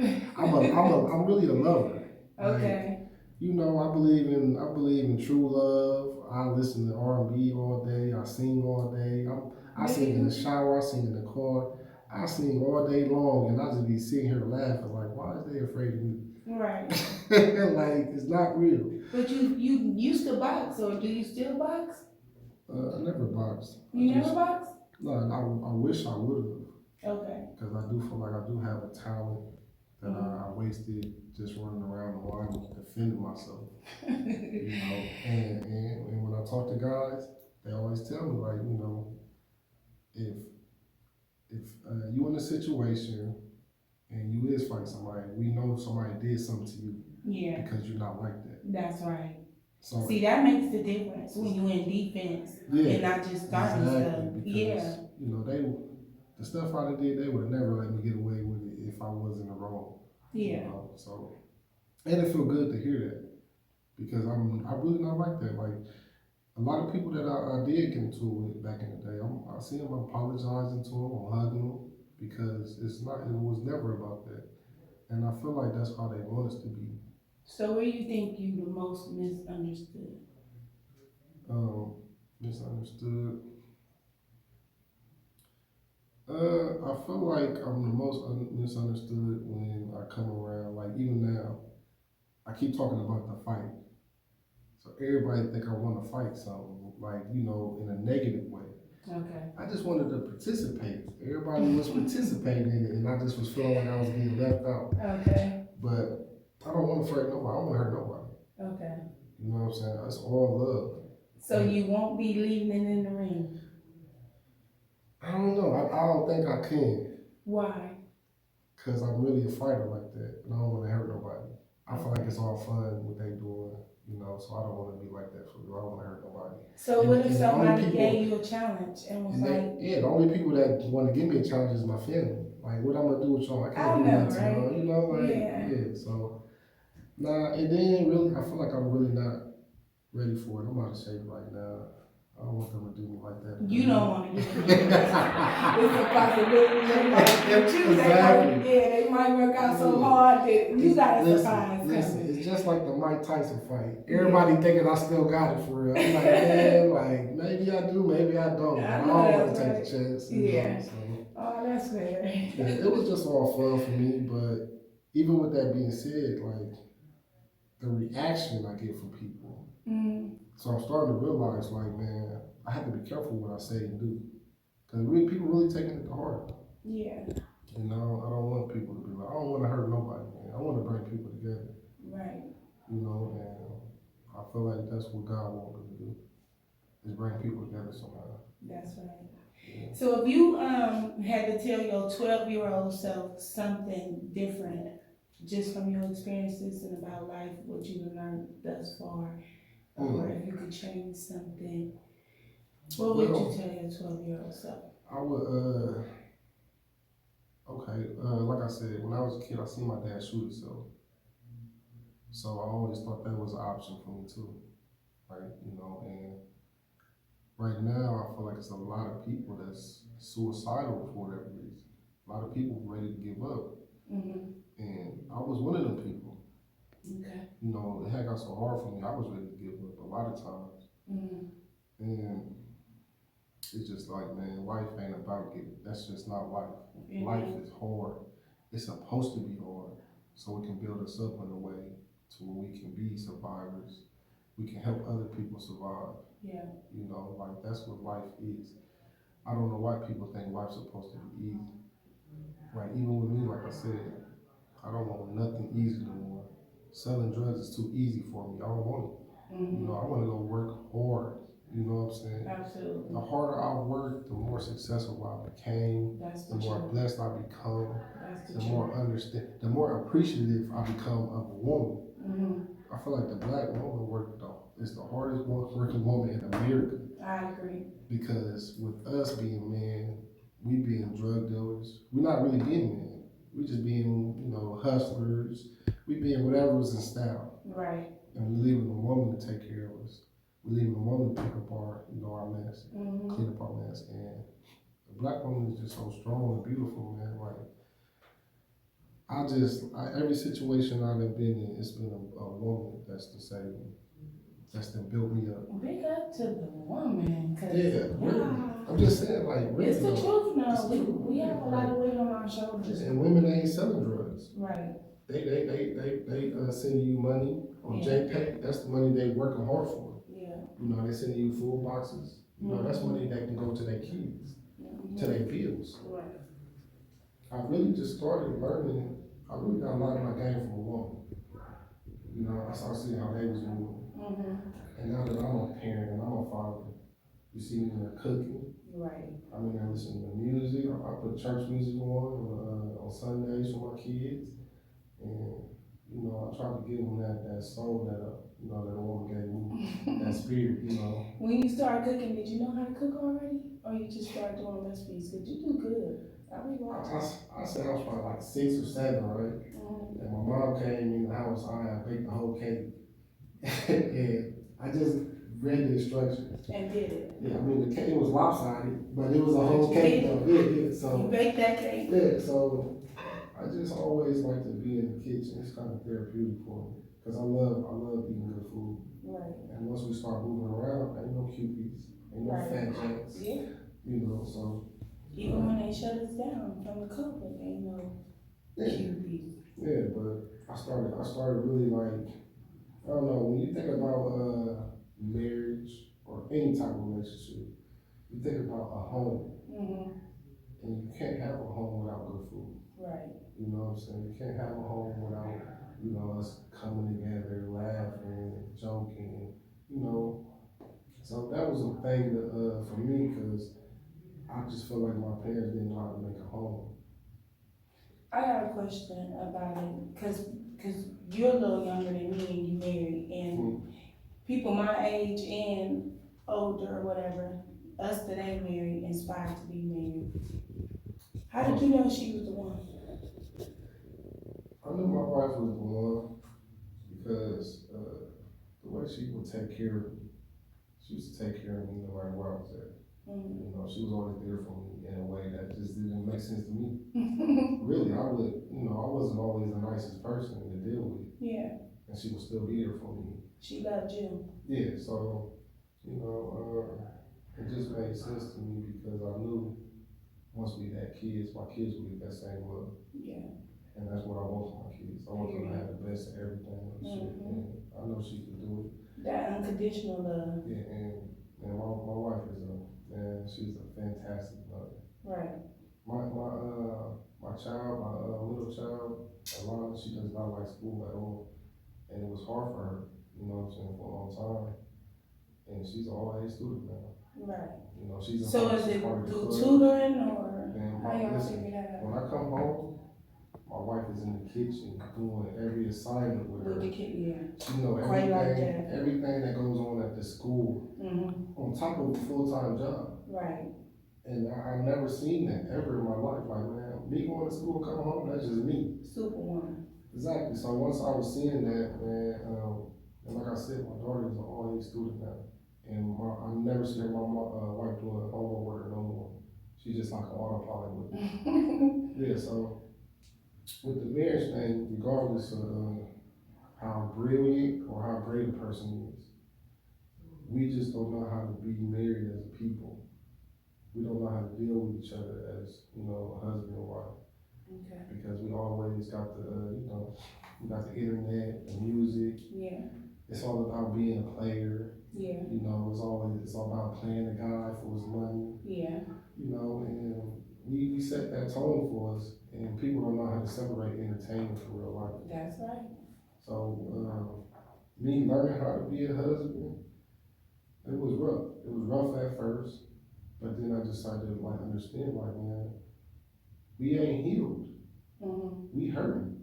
be. I'm really a lover. Okay. Like, you know, I believe in true love. I listen to R&B all day. I sing all day. I sing in the shower. I sing in the car. I sing all day long, and I just be sitting here laughing like, why is they afraid of me? Right. Like it's not real. But you used to box, or do you still box? I never boxed. You never boxed? No, I wish I would have. Okay. Because I do feel like I do have a talent that I wasted just running around the line defending myself. You know, and when I talk to guys, they always tell me like, you know, if you in a situation and you is fighting somebody, we know somebody did something to you. Yeah. Because you're not like that. That's right. So, see, that makes the difference when you're in defense and not just starting stuff. Yeah. You know, the stuff I did, they would never let me get away with it if I was in the wrong. Yeah. You know? So, and it feel good to hear that because I'm really not like that. Like a lot of people that I did get into it with back in the day, I see them apologizing to them or hugging them because it was never about that. And I feel like that's how they want us to be. So where you think you the most misunderstood? Misunderstood. I feel like I'm the most misunderstood when I come around. Like even now, I keep talking about the fight. So everybody think I want to fight something, like you know, in a negative way. Okay. I just wanted to participate. Everybody was participating in it, and I just was feeling like I was getting left out. Okay. But I don't want to hurt nobody. I don't want to hurt nobody. Okay. You know what I'm saying? It's all love. So you won't be leaving it in the ring? I don't know. I don't think I can. Why? Because I'm really a fighter like that, and I don't want to hurt nobody. I feel like it's all fun what they doing, you know. So I don't want to be like that for real. I don't want to hurt nobody. So what if And somebody gave you a challenge and was like, yeah, the only people that want to give me a challenge is my family. Like, what I'm gonna do with y'all? I can't do nothing, right? you know, like Yeah. So nah, and then really, I feel like I'm really not ready for it. I'm out of shape right now. I don't want them to do me like that. You don't want to do it. It's a possibility. They might choose. Exactly. They might work out so hard that you got to surprise. Listen, it's just like the Mike Tyson fight. Everybody thinking I still got it for real. I'm like, man, like maybe I do, maybe I don't. I don't want to take the chance. Yeah. Know, so. Oh, that's fair. Yeah, it was just all fun for me, but even with that being said, like the reaction I get from people. So I'm starting to realize, like, man, I have to be careful what I say and do. Because people really taking it to heart. Yeah. You know, I don't want people to be like, I don't want to hurt nobody, man. I want to bring people together. Right. You know, and I feel like that's what God wants me to do, is bring people together somehow. That's right. Yeah. So if you had to tell your 12-year-old self something different, just from your experiences and about life, what you've learned thus far, or if you could change something, what would you tell your 12-year-old self? I would, like I said, when I was a kid, I seen my dad shoot himself. So I always thought that was an option for me too. Like, you know, and right now I feel like there's a lot of people that's suicidal for whatever reason. A lot of people ready to give up. And I was one of them people. Okay. You know, it had got so hard for me, I was ready to give up a lot of times. And it's just like, man, life ain't about getting, that's just not life. Mhm. Life is hard. It's supposed to be hard, so it can build us up in a way to where we can be survivors. We can help other people survive. Yeah. You know, like that's what life is. I don't know why people think life's supposed to be easy. Like even with me, like I said, I don't want nothing easy no more. Selling drugs is too easy for me. I don't want it. You know, I want to go work hard. You know what I'm saying? Absolutely. The harder I work, the more successful I became, That's the more blessed I become, That's the more the more appreciative I become of a woman. Mm-hmm. I feel like the black woman is the hardest working woman in America. I agree. Because with us being men, we being drug dealers, we're not really being men. We just being, you know, hustlers. We being whatever was in style. Right. And we leaving a woman to take care of us. We leaving a woman to pick up our, you know, our mess, clean up our mess. And the black woman is just so strong and beautiful, man. Like, every situation I've been in, it's been a woman that's to save me. That's to build me up. Big up to the woman. Yeah, really. I'm just saying, like, really. It's the truth now. It's the truth. We have a lot of weight on our shoulders. And women ain't selling drugs. Right. They send you money on JPay. That's the money they working hard for. Yeah. You know, they send you food boxes. You know, that's money that can go to their kids, to their bills. Right. I really just started learning. I really got a lot of my game from a woman. You know, I started seeing how they was moving. And now that I'm a parent and I'm a father, you see me in there cooking. Right. I'm in there listening to music. I put church music on Sundays for my kids. And, you know, I try to give them that soul that, you know, that a woman gave me, that spirit, you know. When you started cooking, did you know how to cook already? Or you just started doing recipes? Because you do good. I said I was probably like 6 or 7, right? And my mom came in the house, I baked the whole cake. And I just read the instructions. And did it. Yeah, I mean, the cake was lopsided, but it was a whole cake though. Yeah, so. You baked that cake? Yeah, so I just always like to be in the kitchen. It's kind of therapeutic for me. Because I love eating good food. Right. And once we start moving around, ain't no cupies, ain't no fat jacks. Yeah. You know, so. Even when they shut us down from the COVID, ain't no cupies. Yeah, but I started really like, I don't know, when you think about marriage or any type of relationship, you think about a home. And you can't have a home without good food. Right. You know what I'm saying? You can't have a home without, you know, us coming together, laughing, joking, you know. So that was a thing that, for me, because I just feel like my parents didn't know how to make a home. I got a question about it, because you're a little younger than me and you married, and people my age and older or whatever, us that ain't married, inspired to be married. How did you know she was the one? I knew my wife was the one because the way she would take care of me, she used to take care of me no matter where I was at. You know, she was always there for me in a way that just didn't make sense to me. Really, I wasn't always the nicest person to deal with. Yeah. And she would still be there for me. She loved you. Yeah, so, you know, it just made sense to me because I knew once we had kids, my kids would get that same love. Yeah. And that's what I want for my kids. I want them to have the best of everything and shit. And I know she could do it. That unconditional love. Yeah, and my wife is she's a fantastic mother. Right. My child, my little child, Alana, she does not like school at all. And it was hard for her, you know what I'm saying, for a long time. And she's an all-A student now. Right. You know, she's a so is it through tutoring or how y'all figure that out? When I come home, my wife is in the kitchen doing every assignment with her. The kid, yeah. She know everything that goes on at the school on top of a full-time job. Right. And I've never seen that ever in my life. Like, man, me going to school, come home, that's just me. Superwoman. Exactly. So once I was seeing that, man, and like I said, my daughter is an all-A student now. And I never seen my wife doing homework with her no more. She's just like an autopilot with me. Yeah, so with the marriage thing, regardless of how brilliant or how great a person is, we just don't know how to be married as a people. we don't know how to deal with each other as, you know, husband and wife. Okay. Because we always got the, you know, we got the internet, the music. Yeah. It's all about being a player. Yeah. You know, it's all about playing the guy for his money. Yeah. You know, and we set that tone for us, and people don't know how to separate entertainment from real life. That's right. So, me learning how to be a husband, it was rough. It was rough at first, but then I just started to like understand, like, man, we ain't healed. We hurting.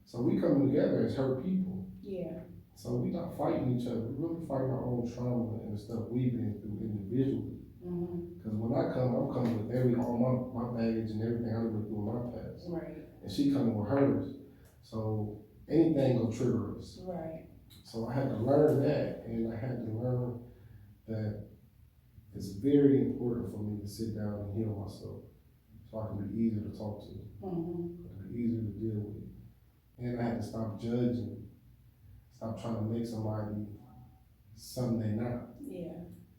So we coming together as hurt people. Yeah. So we not fighting each other. We really fighting our own trauma and the stuff we've been through individually. Because when I come, I'm coming with all my baggage and everything I went through in my past. Right. And she coming with hers. So anything gonna trigger us. Right. So I had to learn that, and I had to learn that it's very important for me to sit down and heal myself, so I can be easier to talk to, I can be easier to deal with. And I had to stop judging, stop trying to make somebody something they're not. Yeah.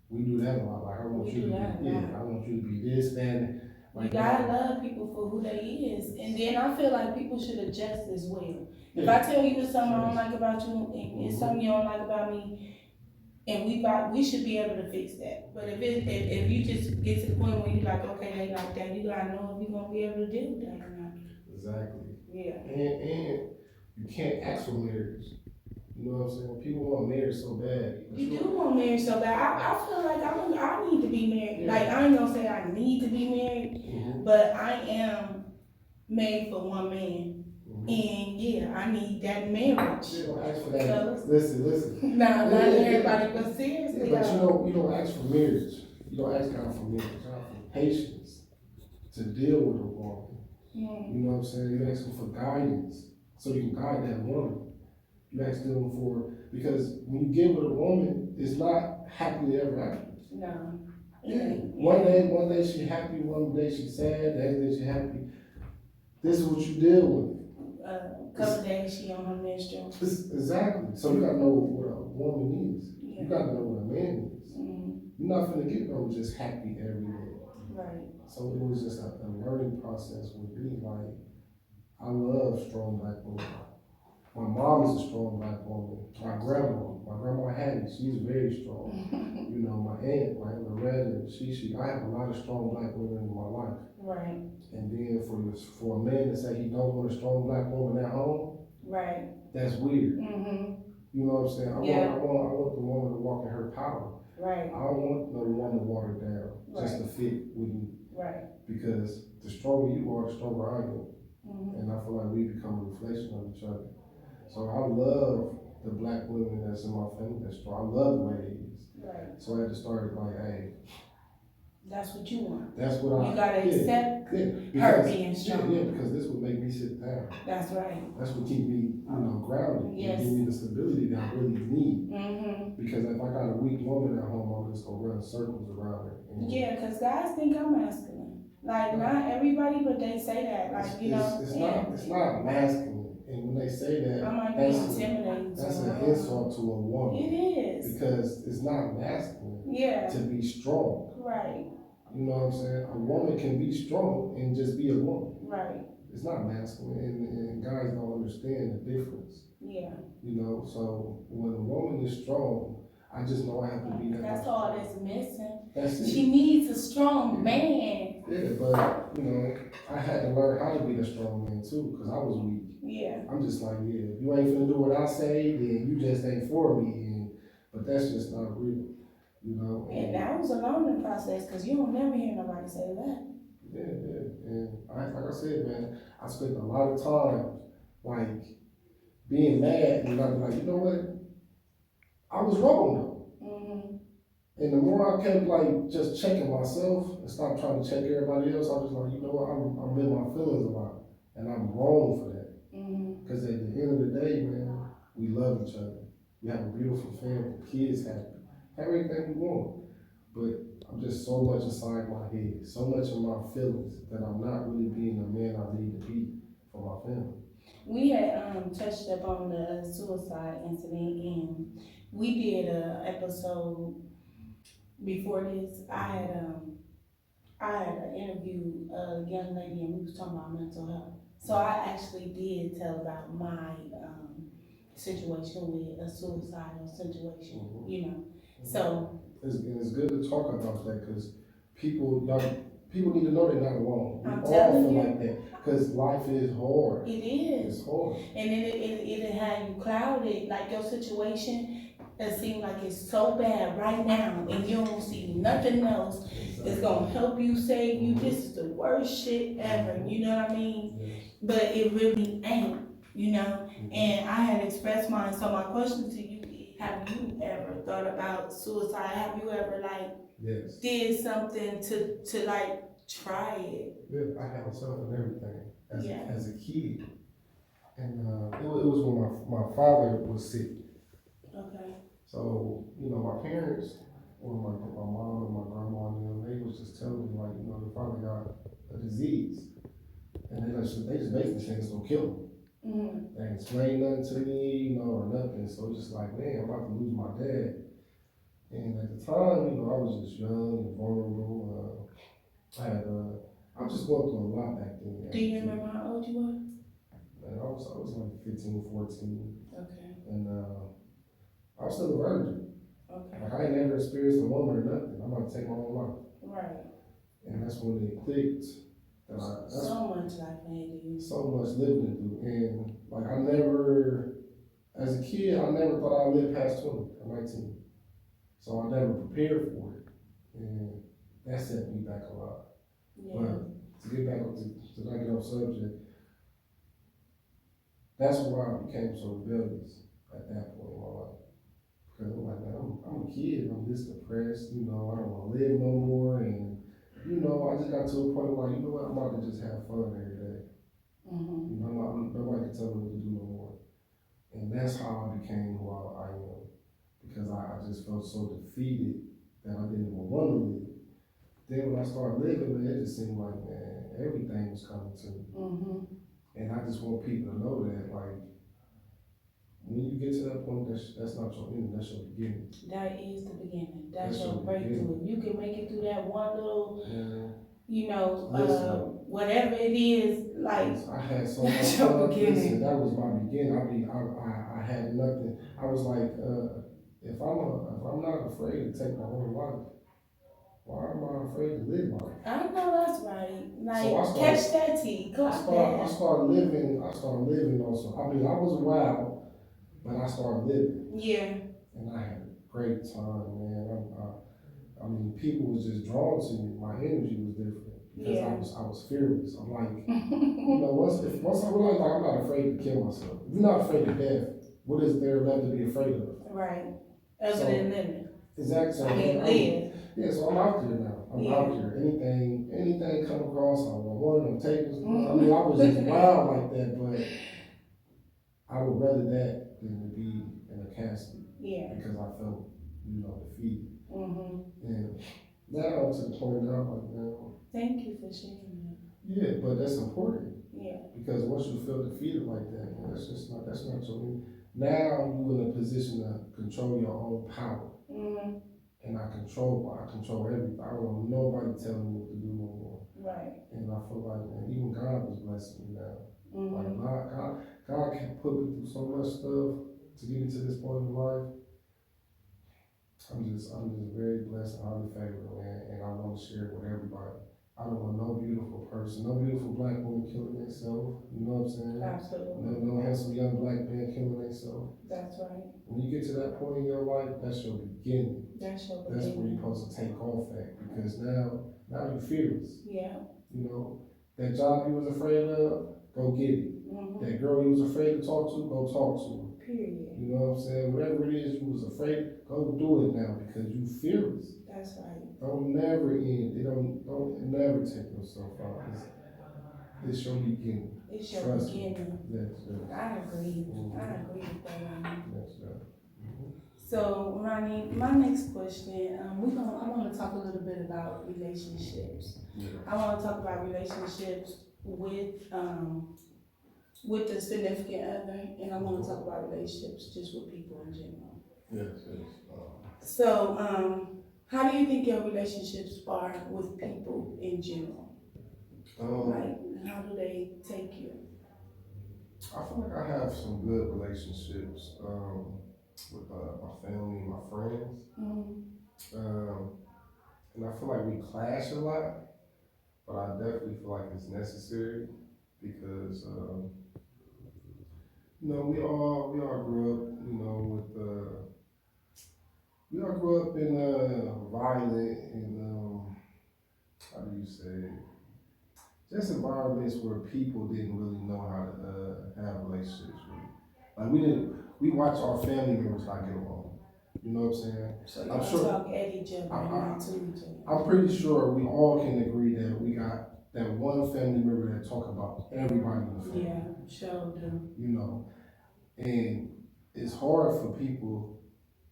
We do that a lot. Like, I want you to be, I want you to be this, that. You gotta love people for who they is, and then I feel like people should adjust as well. If I tell you it's something I don't like about you, and it's something you don't like about me, and we should be able to fix that. But if you just get to the point where you're like, okay, they like that, you gotta know if you're gonna be able to deal with that or not. Exactly. Yeah. And you can't ask for marriage. You know what I'm saying? People want marriage so bad. You do want marriage so bad. I feel like I need to be married. Yeah. Like, I ain't gonna say I need to be married, but I am made for one man. And yeah, I need that marriage. You don't ask for that. So, listen. Nah, not everybody, but seriously. But you don't ask for marriage. You don't ask God for marriage. God for patience to deal with a woman. You know what I'm saying? You ask him for guidance so you can guide that woman. You ask them for, because when you get with a woman, it's not happily ever after. No. Yeah. One day she happy, one day she sad, the other day she happy. This is what you deal with. Couple days she on her menstrual. Exactly. So you gotta know what a woman is. Yeah. You gotta know what a man is. You're not gonna get no just happy every day. Right. So it was just a learning process with me. Like, I love strong black women. My mom is a strong black woman. My grandma Hattie, she's very strong. You know, my aunt Loretta, I have a lot of strong black women in my life. Right. And then for a man to say he don't want a strong black woman at home, right, that's weird. You know what I'm saying? I want the woman to walk in her power. Right. I don't want no woman watered down just to fit with me. Right. Because the stronger you are, the stronger I am. And I feel like we become a reflection of each other. So I love the black women that's in my family that's strong. I love the way it is. Right. So I had to start like, hey, that's what you want. That's what you gotta accept her being strong. Yeah, because this would make me sit down. That's right. That's what keep me, grounded. Yes. And give me the stability that I really need. Because if I got a weak woman at home, I'm just gonna run circles around her. Yeah, because guys think I'm masculine. Like, not everybody, but they say that. Like, it's not masculine. And when they say that, that's an insult to a woman. It is. Because it's not masculine to be strong. Right. You know what I'm saying? A woman can be strong and just be a woman. Right. It's not masculine, and guys don't understand the difference. Yeah. You know, so when a woman is strong, I just know I have to be that. That's all that's missing. That's it. She needs a strong man. Yeah, but I had to learn how to be a strong man too, because I was weak. Yeah. I'm just like, yeah, if you ain't finna do what I say, then you just ain't for me. But that's just not real, And that was a learning process, because you don't never hear nobody say that. Yeah. And like I said, man, I spent a lot of time like being mad, and I'd be like, you know what? I was wrong though. And the more I kept like just checking myself and stop trying to check everybody else, I was like, you know what? I'm in my feelings a lot, and I'm wrong for that. Because at the end of the day, man, we love each other. We have a beautiful family, kids happy, everything we want. But I'm just so much inside my head, so much in my feelings that I'm not really being the man I need to be for my family. We had touched up on the suicide incident, and we did an episode before this. I I had an interview a young lady and we was talking about mental health. So I actually did tell about my situation with a suicidal situation, you know. So It's good to talk about that because people need to know they're not alone. We I'm all telling feel you. like that because life is hard. it is. It's hard. And then it'll have you clouded, like your situation. It seems like it's so bad right now, and you don't see nothing else that's gonna help you, save you. This is the worst shit ever, you know what I mean? Yes. But it really ain't, you know? And I had expressed mine, so my question to you is, have you ever thought about suicide? Have you ever, like, Yes. did something to like, try it? Yeah, I had myself and everything Yeah. as a kid. And it was when my father was sick. Okay. So, my parents, or my mom and my grandma and them, they was just telling me, like, your father got a disease. And they just basically saying it's gonna kill him. Mm-hmm. They ain't explained nothing to me, or nothing. So it's just like, man, I'm about to lose my dad. And at the time, I was just young and vulnerable. I was just going through a lot back then. Do you remember how old you were? And I was like 15, 14. Okay. And I was still a virgin. Okay. Like I ain't never experienced a woman or nothing. I'm about to take my own life. Right. And that's when it clicked. So much life ahead of you. So much living to do. And like as a kid, I never thought I'd live past 20 or 19. So I never prepared for it. And that set me back a lot. Yeah. But to get back to not get off subject, that's why I became so rebellious at that point in my life. Because I'm like, man, I'm a kid, I'm this depressed, I don't want to live no more. And, I just got to a point where, I'm about to just have fun every day. Mm-hmm. Nobody can tell me what to do no more. And that's how I became who I am. Because I just felt so defeated that I didn't even want to live. Then when I started living, man, it just seemed like, man, everything was coming to me. Mm-hmm. And I just want people to know that, like, when you get to that point, that's not your end, that's your beginning. That is the beginning. That's That's your your breakthrough. If you can make it through that one little, Yeah. whatever it is, like, I had so that's much your fun. beginning. Listen, that was my beginning. I had nothing. I was like, if I'm not afraid to take my own life, why am I afraid to live life? I know that's right. Like, So catch that tea, clock I that. started living also. I was wild, but I started living. Yeah. And I had a great time, man. People was just drawn to me. My energy was different because I was fearless. I'm like, once I realized like, I'm not afraid to kill myself. If you're not afraid of death, what is there left to be afraid of? Right. Other than living. Exactly. So live. Yeah, so I'm out there now. I'm out here. Anything come across, I'm taking. I was just wild like that, but I would rather that than to be in a casket. Yeah. Because I felt, defeated. Mm-hmm. And now to the point now, like now. Thank you for sharing that. Yeah, but that's important. Yeah. Because once you feel defeated like that, man, that's not your. Now you're in a position to control your own power. Mm-hmm. And I control everything. I don't want nobody telling me what to do no more. Right. And I feel like, man, even God was blessing me now. Mm-hmm. Like God can put me through so much stuff to get me to this point in life. I'm just very blessed and highly favored, man, and I want to share it with everybody. I don't want no beautiful person, no beautiful black woman killing themselves, you know what I'm saying? Absolutely. No handsome young black man killing themselves. That's right. When you get to that point in your life, that's your beginning. That's your beginning. That's where you're supposed to take off at, because now you're fearless. Yeah. That job you was afraid of, go get it. Mm-hmm. That girl you was afraid to talk to, go talk to her. Period. You know what I'm saying? Whatever it is you was afraid, go do it now because you fearless. That's right. Don't never end. Don't never take yourself out. It's your beginning. It's your Trust beginning. Me. Yes, yes. I agree. Mm-hmm. I agree with that, Ronnie. Yes, yes. Mm-hmm. So, Ronnie, my next question, I want to talk a little bit about relationships. Yeah. I want to talk about relationships with the significant other, and I want to talk about relationships just with people in general. Yes, yes. So, How do you think your relationships are with people in general? Like, how do they take you? I feel like I have some good relationships with my family and my friends. Um, and I feel like we clash a lot, but I definitely feel like it's necessary because we all grew up, with we all grew up in violent and how do you say, just environments where people didn't really know how to have relationships. Really. Like we watch our family members not get along. You know what I'm saying? So I'm y'all sure. talk at each other and not to each other. I'm pretty sure we all can agree that we got that one family member that talk about everybody in the family. Yeah, sure do. You know, and it's hard for people.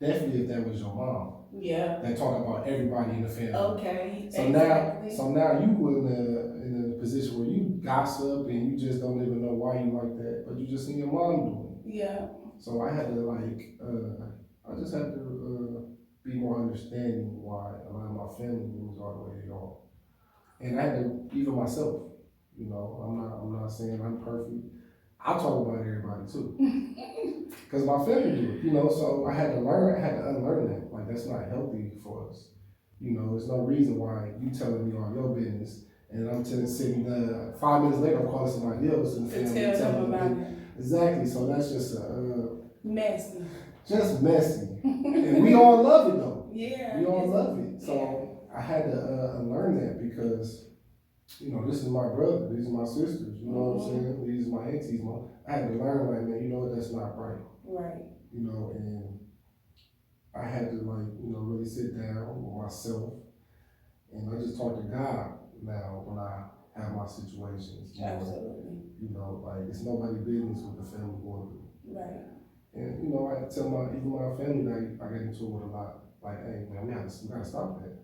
Definitely, if that was your mom. Yeah. That talk about everybody in the family. Okay. So exactly. now you in a position where you gossip and you just don't even know why you like that, but you just seen your mom doing it. Yeah. So I had to I just had to be more understanding why a lot of my family members are the way they are, and I had to even myself. I'm not saying I'm perfect. I talk about everybody too, because my family do it. So I had to unlearn that. Like that's not healthy for us. There's no reason why you telling me all your business, and I'm sitting 5 minutes later, I'm calling somebody else in the To family tell them telling about them. it. Exactly. So that's just Messy. just messy, and we all love it though. Yeah. We all love it. So I had to unlearn that because this is my brother, these are my sisters, you know what I'm saying? These are my aunties, I had to learn, like, man, that's not right. Right. And I had to, like, really sit down with myself, and I just talk to God now when I have my situations. Absolutely. Like, it's nobody's business with the family going through. Right. And, I had to tell even my family that I get into it a lot. Like, hey, man, we gotta stop that.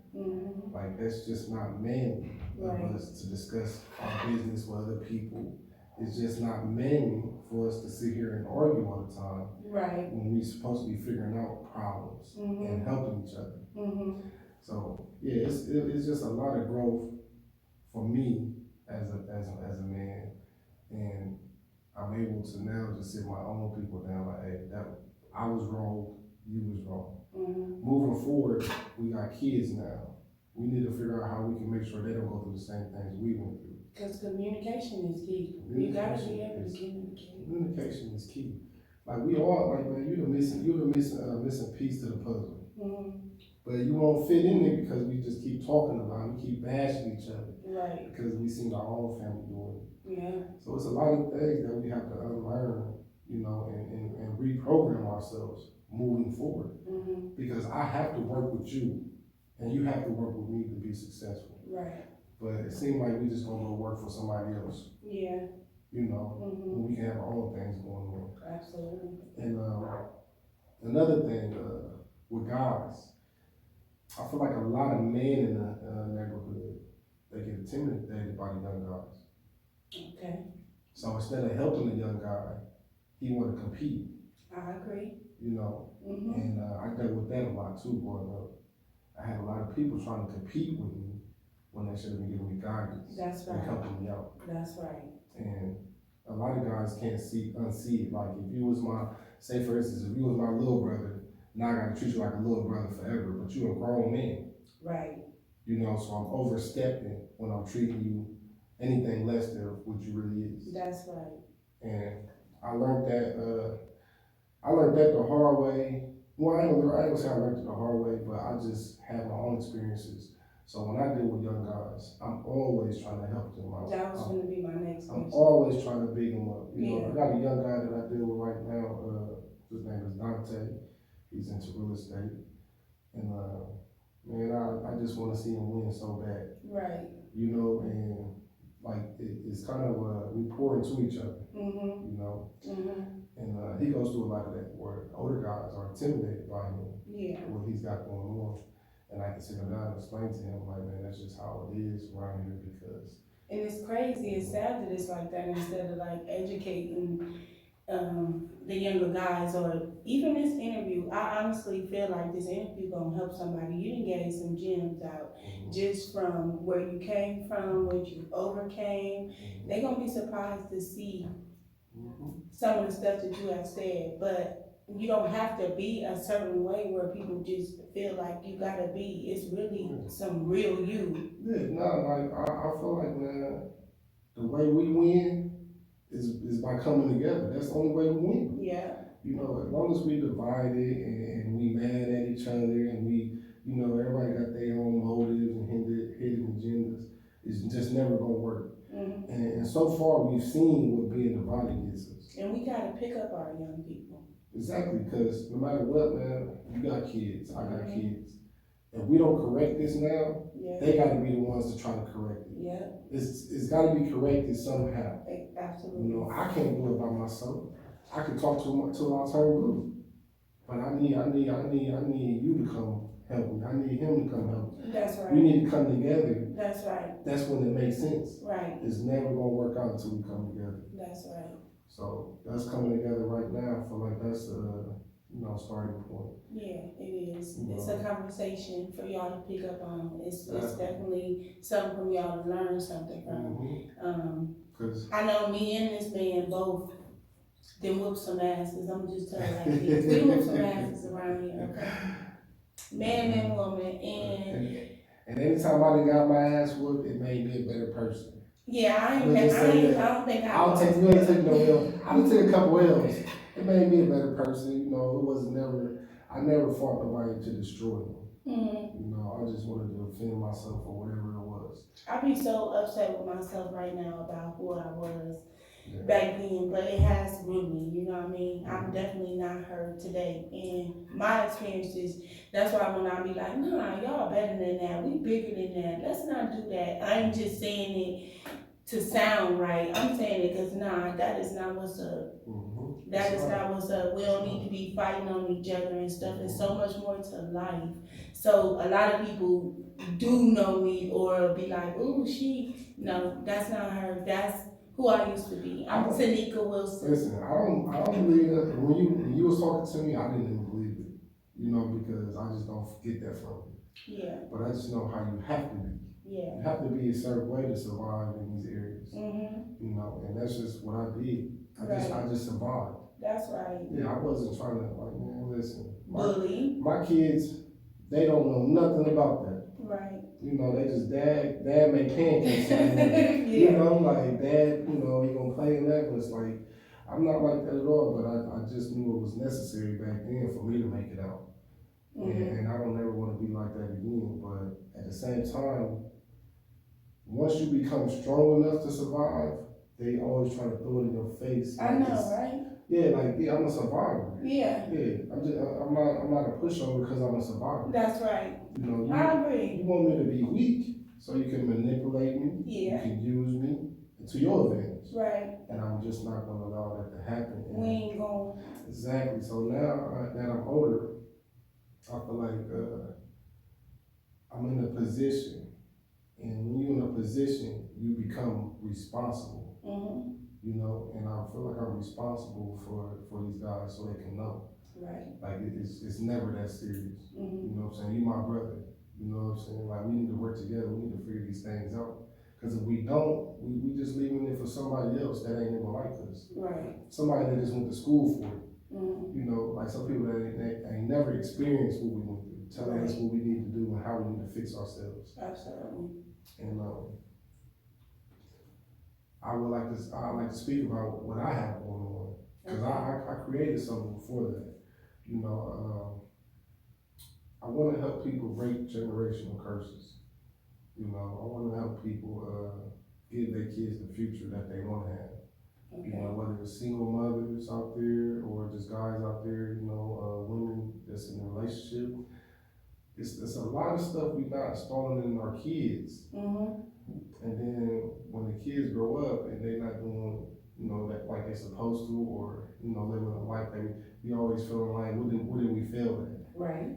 Like, that's just not manly of us to discuss our business with other people. It's just not manly for us to sit here and argue all the time. Right. When we're supposed to be figuring out problems and helping each other. So yeah, it's just a lot of growth for me as a man, and I'm able to now just sit my own people down like, hey, that I was wrong, you was wrong. Moving forward, we got kids now. We need to figure out how we can make sure they don't go through the same things we went through. Because communication is key. You gotta be able to communicate. Communication is key. Like we all, like, man, you're the missing piece to the puzzle. But you won't fit in there because we just keep talking about it, we keep bashing each other. Right. Because we seen our own family doing it. Yeah. So it's a lot of things that we have to unlearn, and reprogram ourselves moving forward. Because I have to work with you, and you have to work with me to be successful. Right. But it seemed like we just gonna go work for somebody else. Yeah. When we can have our own things going on. Absolutely. And another thing with guys, I feel like a lot of men in the neighborhood, they get intimidated by the young guys. Okay. So instead of helping the young guy, he want to compete. I agree. And I dealt with that a lot too growing up. I had a lot of people trying to compete with me when they should have been giving me guidance. That's right. And helping me out. That's right. And a lot of guys can't unsee it. Like if you was say for instance, if you was my little brother, now I gotta treat you like a little brother forever, but you a grown man. Right. So I'm overstepping when I'm treating you anything less than what you really is. That's right. And I learned that the hard way. Well, I ain't gonna say I learned it the hard way, but I just had my own experiences. So when I deal with young guys, I'm always trying to help them out. That was going to be my next question. I'm always trying to big them up. I got a young guy that I deal with right now. His name is Dante. He's into real estate, and man, I just want to see him win so bad. Right. And like it's kind of we pour into each other. And he goes through a lot of that where older guys are intimidated by him. Yeah. What he's got going on. And I can sit him down and explain to him, like, man, that's just how it is around here because. And it's crazy, it's sad that it's like that instead of like educating the younger guys, or even this interview, I honestly feel like this interview gonna help somebody. You done gave some gems out just from where you came from, what you overcame. They gonna be surprised to see some of the stuff that you have said, but you don't have to be a certain way where people just feel like you gotta be. It's really some real you. Yeah, no, like I feel like, man, the way we win is by coming together. That's the only way we win. Yeah. You know, as long as we divided and we mad at each other and we, you know, everybody got their own motives and hidden agendas, it's just never gonna work. Mm-hmm. And so far we've seen what being divided gets us. And we gotta pick up our young people. Exactly, because no matter what, man, you got kids, I got kids. If we don't correct this now, they gotta be the ones to try to correct it. Yeah. It's gotta be corrected somehow. Absolutely. You know, I can't do it by myself. I can talk to my turn blue, but I need you to come help me. I need him to come help me. That's right. We need to come together. That's right. That's when it makes sense. Right. It's never gonna work out until we come together. That's right. So that's coming together right now. I feel like that's starting point. Yeah, it is. You It's know. a conversation for y'all to pick up on. It's definitely something from y'all to learn something from. Cause I know me and this man both then whoop some asses. I'm just telling you like this. We whoop some asses around here, okay? Man and woman, and anytime I done got my ass whooped, it made me a better person. yeah, I You ain't take no L. I done take a couple L's. It made me a better person. You know, I never fought nobody to destroy me. Mm-hmm. You know, I just wanted to defend myself or whatever it was. I be so upset with myself right now about who I was Yeah. back then, but it has grew me, you know what I mean? I'm definitely not her today. And my experiences, that's why when I be like, nah, y'all better than that, we bigger than that, let's not do that. I ain't just saying it to sound right, I'm saying it because that is not what's up. Mm-hmm. That is not what's up. We don't need to be fighting on each other and stuff. There's so much more to life. So a lot of people do know me or be like, ooh, no, that's not her. That's who I used to be. I'm Tanika Wilson. Listen, I don't believe that. When you was talking to me, I didn't even believe it. You know, because I just don't get that from you. Yeah. But I just know how you have to be. Yeah. You have to be a certain way to survive in these areas. Mm-hmm. You know, and that's just what I did. I just survived. That's right. Yeah, I wasn't trying to like, man, listen. Bully. My kids, they don't know nothing about that. Right. You know, they just dad make pancakes. Yeah. You know, like dad, you know, he gonna play in that, but it's like I'm not like that at all. But I just knew it was necessary back then for me to make it out. Mm-hmm. And I don't ever want to be like that again. But at the same time, once you become strong enough to survive, they always try to throw it in your face. I know, right? Yeah, I'm a survivor. Yeah. Yeah, I'm not a pushover because I'm a survivor. That's right. You know, I agree. You want me to be weak so you can manipulate me. Yeah. You can use me to your advantage. Right. And I'm just not gonna allow that to happen. We ain't going. Exactly. So now that I'm older, I feel like I'm in a position, and when you're in a position, you become responsible. Mm-hmm. You know, and I feel like I'm responsible for these guys so they can know. Right. Like it's never that serious. Mm-hmm. You know what I'm saying? You my brother. You know what I'm saying? Like we need to work together. We need to figure these things out. Because if we don't, we just leaving it for somebody else that ain't even like us. Right. Somebody that just went to school for it. Mm-hmm. You know, like some people that ain't never experienced what we went through, telling us what we need to do and how we need to fix ourselves. Absolutely. And I like to speak about what I have going on. Because I created something before that. You know, I want to help people break generational curses. You know, I want to help people give their kids the future that they want to have. Okay. You know, whether it's single mothers out there or just guys out there, you know, women that's in a relationship. It's a lot of stuff we not installing in our kids. Mm-hmm. And then when the kids grow up and they're not doing, you know, that like they're supposed to, or, you know, living a life we always feeling like, what did we fail at? Right.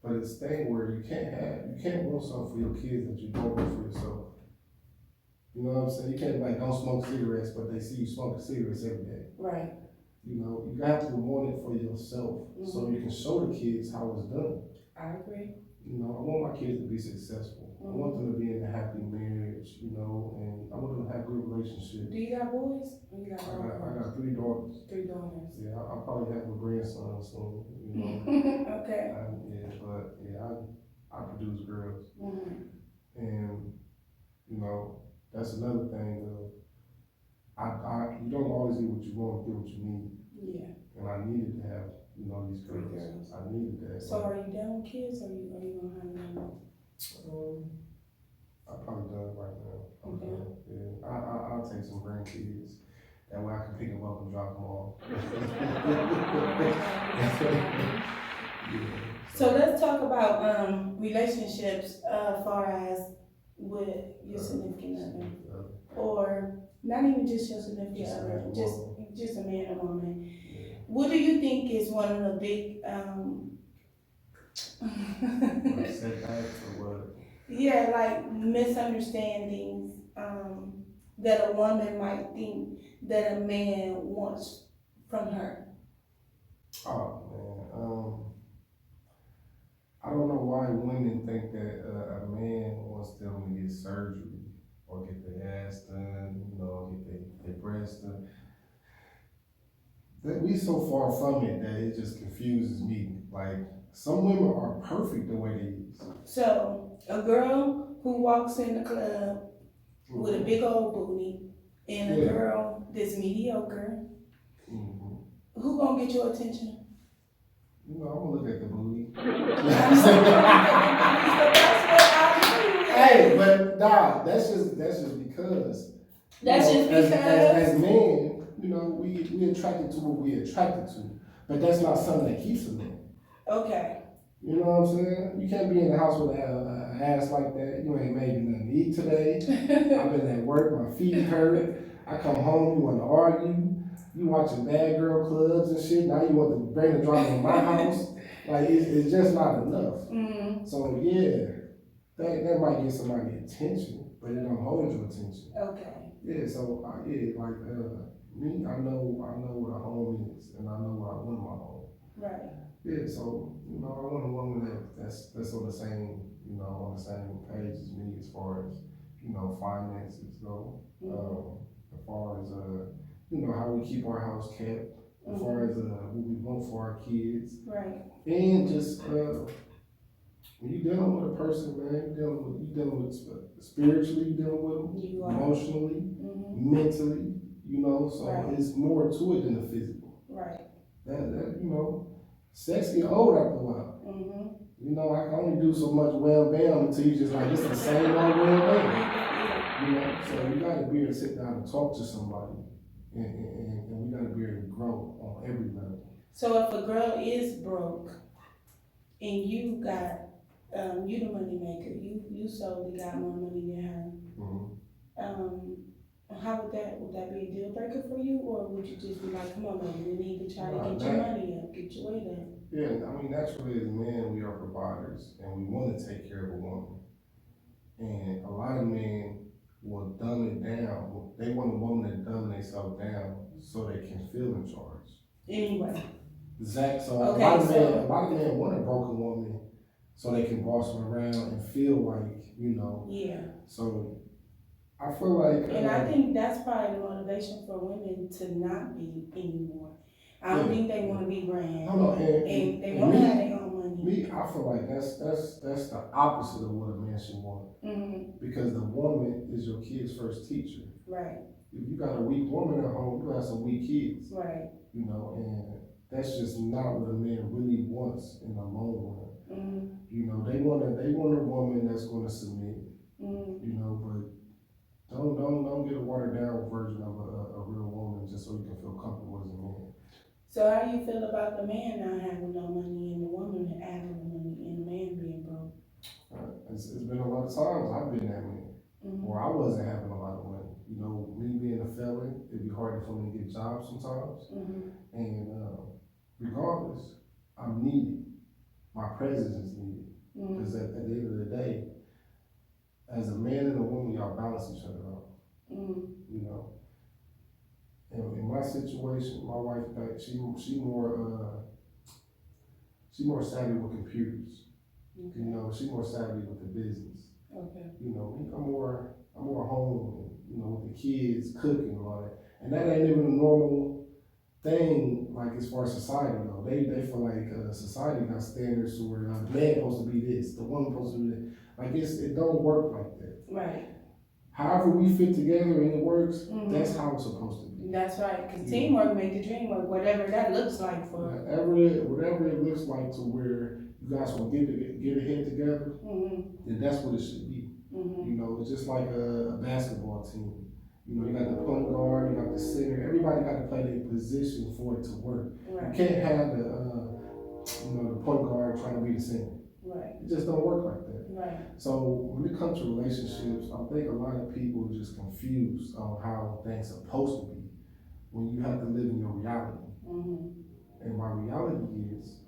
But it's a thing where you can't want something for your kids that you don't want for yourself. You know what I'm saying? You can't be like, don't smoke cigarettes, but they see you smoking cigarettes every day. Right. You know, you have to want it for yourself so you can show the kids how it's done. I agree. You know, I want my kids to be successful. I want them to be in a happy marriage, you know, and I want them to have good relationships. Do you got boys? Or you got I got 3 daughters. 3 daughters. Yeah, I'll probably have a grandson soon, you know. Okay. I produce girls. Mm-hmm. And, you know, that's another thing of, you don't always get what you want, get what you need. Yeah. And I needed to have, you know, these 3 girls. girls. I needed that. So are you done with kids, or are you gonna have them? I'm probably done right now. I'm Okay. done. Yeah, I'll take some grandkids. That way I can pick them up and drop them off. Yeah. So let's talk about relationships, far as with your significant other, or not even just your significant Just a other, man, just a man or woman. Yeah. What do you think is one of the big Setbacks or what? yeah, like misunderstandings that a woman might think that a man wants from her? Oh man, I don't know why women think that a man wants them to get surgery or get their ass done, you know, get their breasts done. That we so far from it that it just confuses me. Like, some women are perfect the way they is. So a girl who walks in the club with a big old booty and a Yeah. girl that's mediocre, Mm-hmm. who gonna get your attention? You know, I'm gonna look at the booty. Hey, but nah, that's just because. That's you know, just because. as men, you know, we attracted to what we attracted to, but that's not something that keeps a man. Okay. You know what I'm saying? You can't be in the house with an ass like that. You ain't made me nothing to eat today. I've been at work, my feet hurt. I come home, you want to argue. You watching bad girl clubs and shit. Now you want to bring the drama in my house. Like, it's just not enough. Mm-hmm. So yeah, that might get somebody attention, but it don't hold your attention. Okay. Yeah, so me, I know what a home is, and I know what I want in my home. Right. Yeah, so you know, I want a woman that's on the same, you know, on the same page as me as far as, you know, finances go. As far as you know, how we keep our house kept. As far as what we want for our kids. Right. And just when you dealing with a person, man, you dealing with spiritually, you dealing with them, You are. emotionally, mentally, you know. So Right. it's more to it than the physical. Right. That you know, sex get old after a while. Mm-hmm. You know, I can only do so much wham bam until you just like, it's the same old wham bam. You know, so you gotta be able to sit down and talk to somebody, and we gotta be able to grow on every level. So if a girl is broke and you got you the money maker, you solely got more money than her, how would that be a deal breaker for you, or would you just be like, come on, baby, we need to try to get your money up, get your weight up? Yeah, I mean, naturally as men, we are providers, and we want to take care of a woman. And a lot of men will dumb it down. They want a woman to dumb themselves down so they can feel in charge. Anyway. Exactly. So Okay, a lot of men want a broken woman so they can boss them around and feel like, you know. Yeah. So I feel like. And I think that's probably the motivation for women to not be anymore. I don't think they want to be grand. No, and they want to have their own money. Me, I feel like that's the opposite of what a man should want. Because the woman is your kid's first teacher. Right. If you got a weak woman at home, you have some weak kids. Right. You know, and that's just not what a man really wants in the long run. You know, they want a woman that's going to submit. You know, but don't get a watered down version of a real woman just so you can feel comfortable as a man. So how do you feel about the man not having no money and the woman having money and the man being broke? It's been a lot of times I've been that man, or I wasn't having a lot of money. You know, me being a felon, it'd be harder for me to get jobs sometimes. And regardless, I'm needed. My presence is needed. Because at the end of the day, as a man and a woman, y'all balance each other out. situation, my wife, she more savvy with computers. Okay. You know, she more savvy with the business. Okay. You know, me, I'm more home, you know, with the kids, cooking and all that. And that ain't even a normal thing, like as far as society though. They feel like society got standards to where the man supposed to be this, the woman supposed to be that. Like it don't work like that. Right. However we fit together and it works, Mhm. that's how it's supposed to be. That's right, because teamwork make the dream work, whatever that looks like for. Whatever it looks like to where you guys will get ahead together, then that's what it should be. You know, it's just like a basketball team. You know, you got the point guard, you got the center. Everybody got to play their position for it to work. Right. You can't have the point guard trying to be the center. Right. It just don't work like that. Right. So when it comes to relationships, I think a lot of people are just confused on how things are supposed to be when you have to live in your reality. And my reality is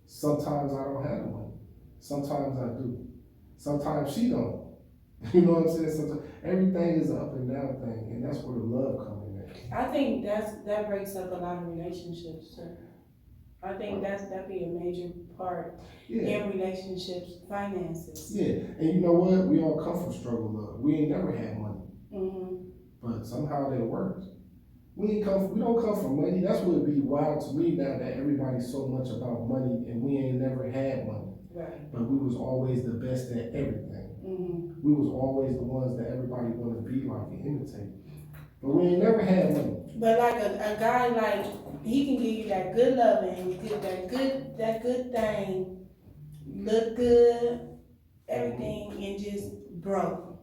sometimes I don't have money. Sometimes I do. Sometimes she don't. You know what I'm saying? Sometimes everything is an up and down thing, and that's where the love comes in. I think that breaks up a lot of relationships too. I think that'd be a major part in relationships, finances. Yeah, and you know what? We all come from struggle love. We ain't never had money, but somehow that works. We don't come from money. That's what would be wild to me now that everybody's so much about money, and we ain't never had money. Right. But we was always the best at everything. We was always the ones that everybody wanted to be like and imitate. But we ain't never had money. But like a guy, like he can give you that good loving, that good thing, look good, everything, and just broke.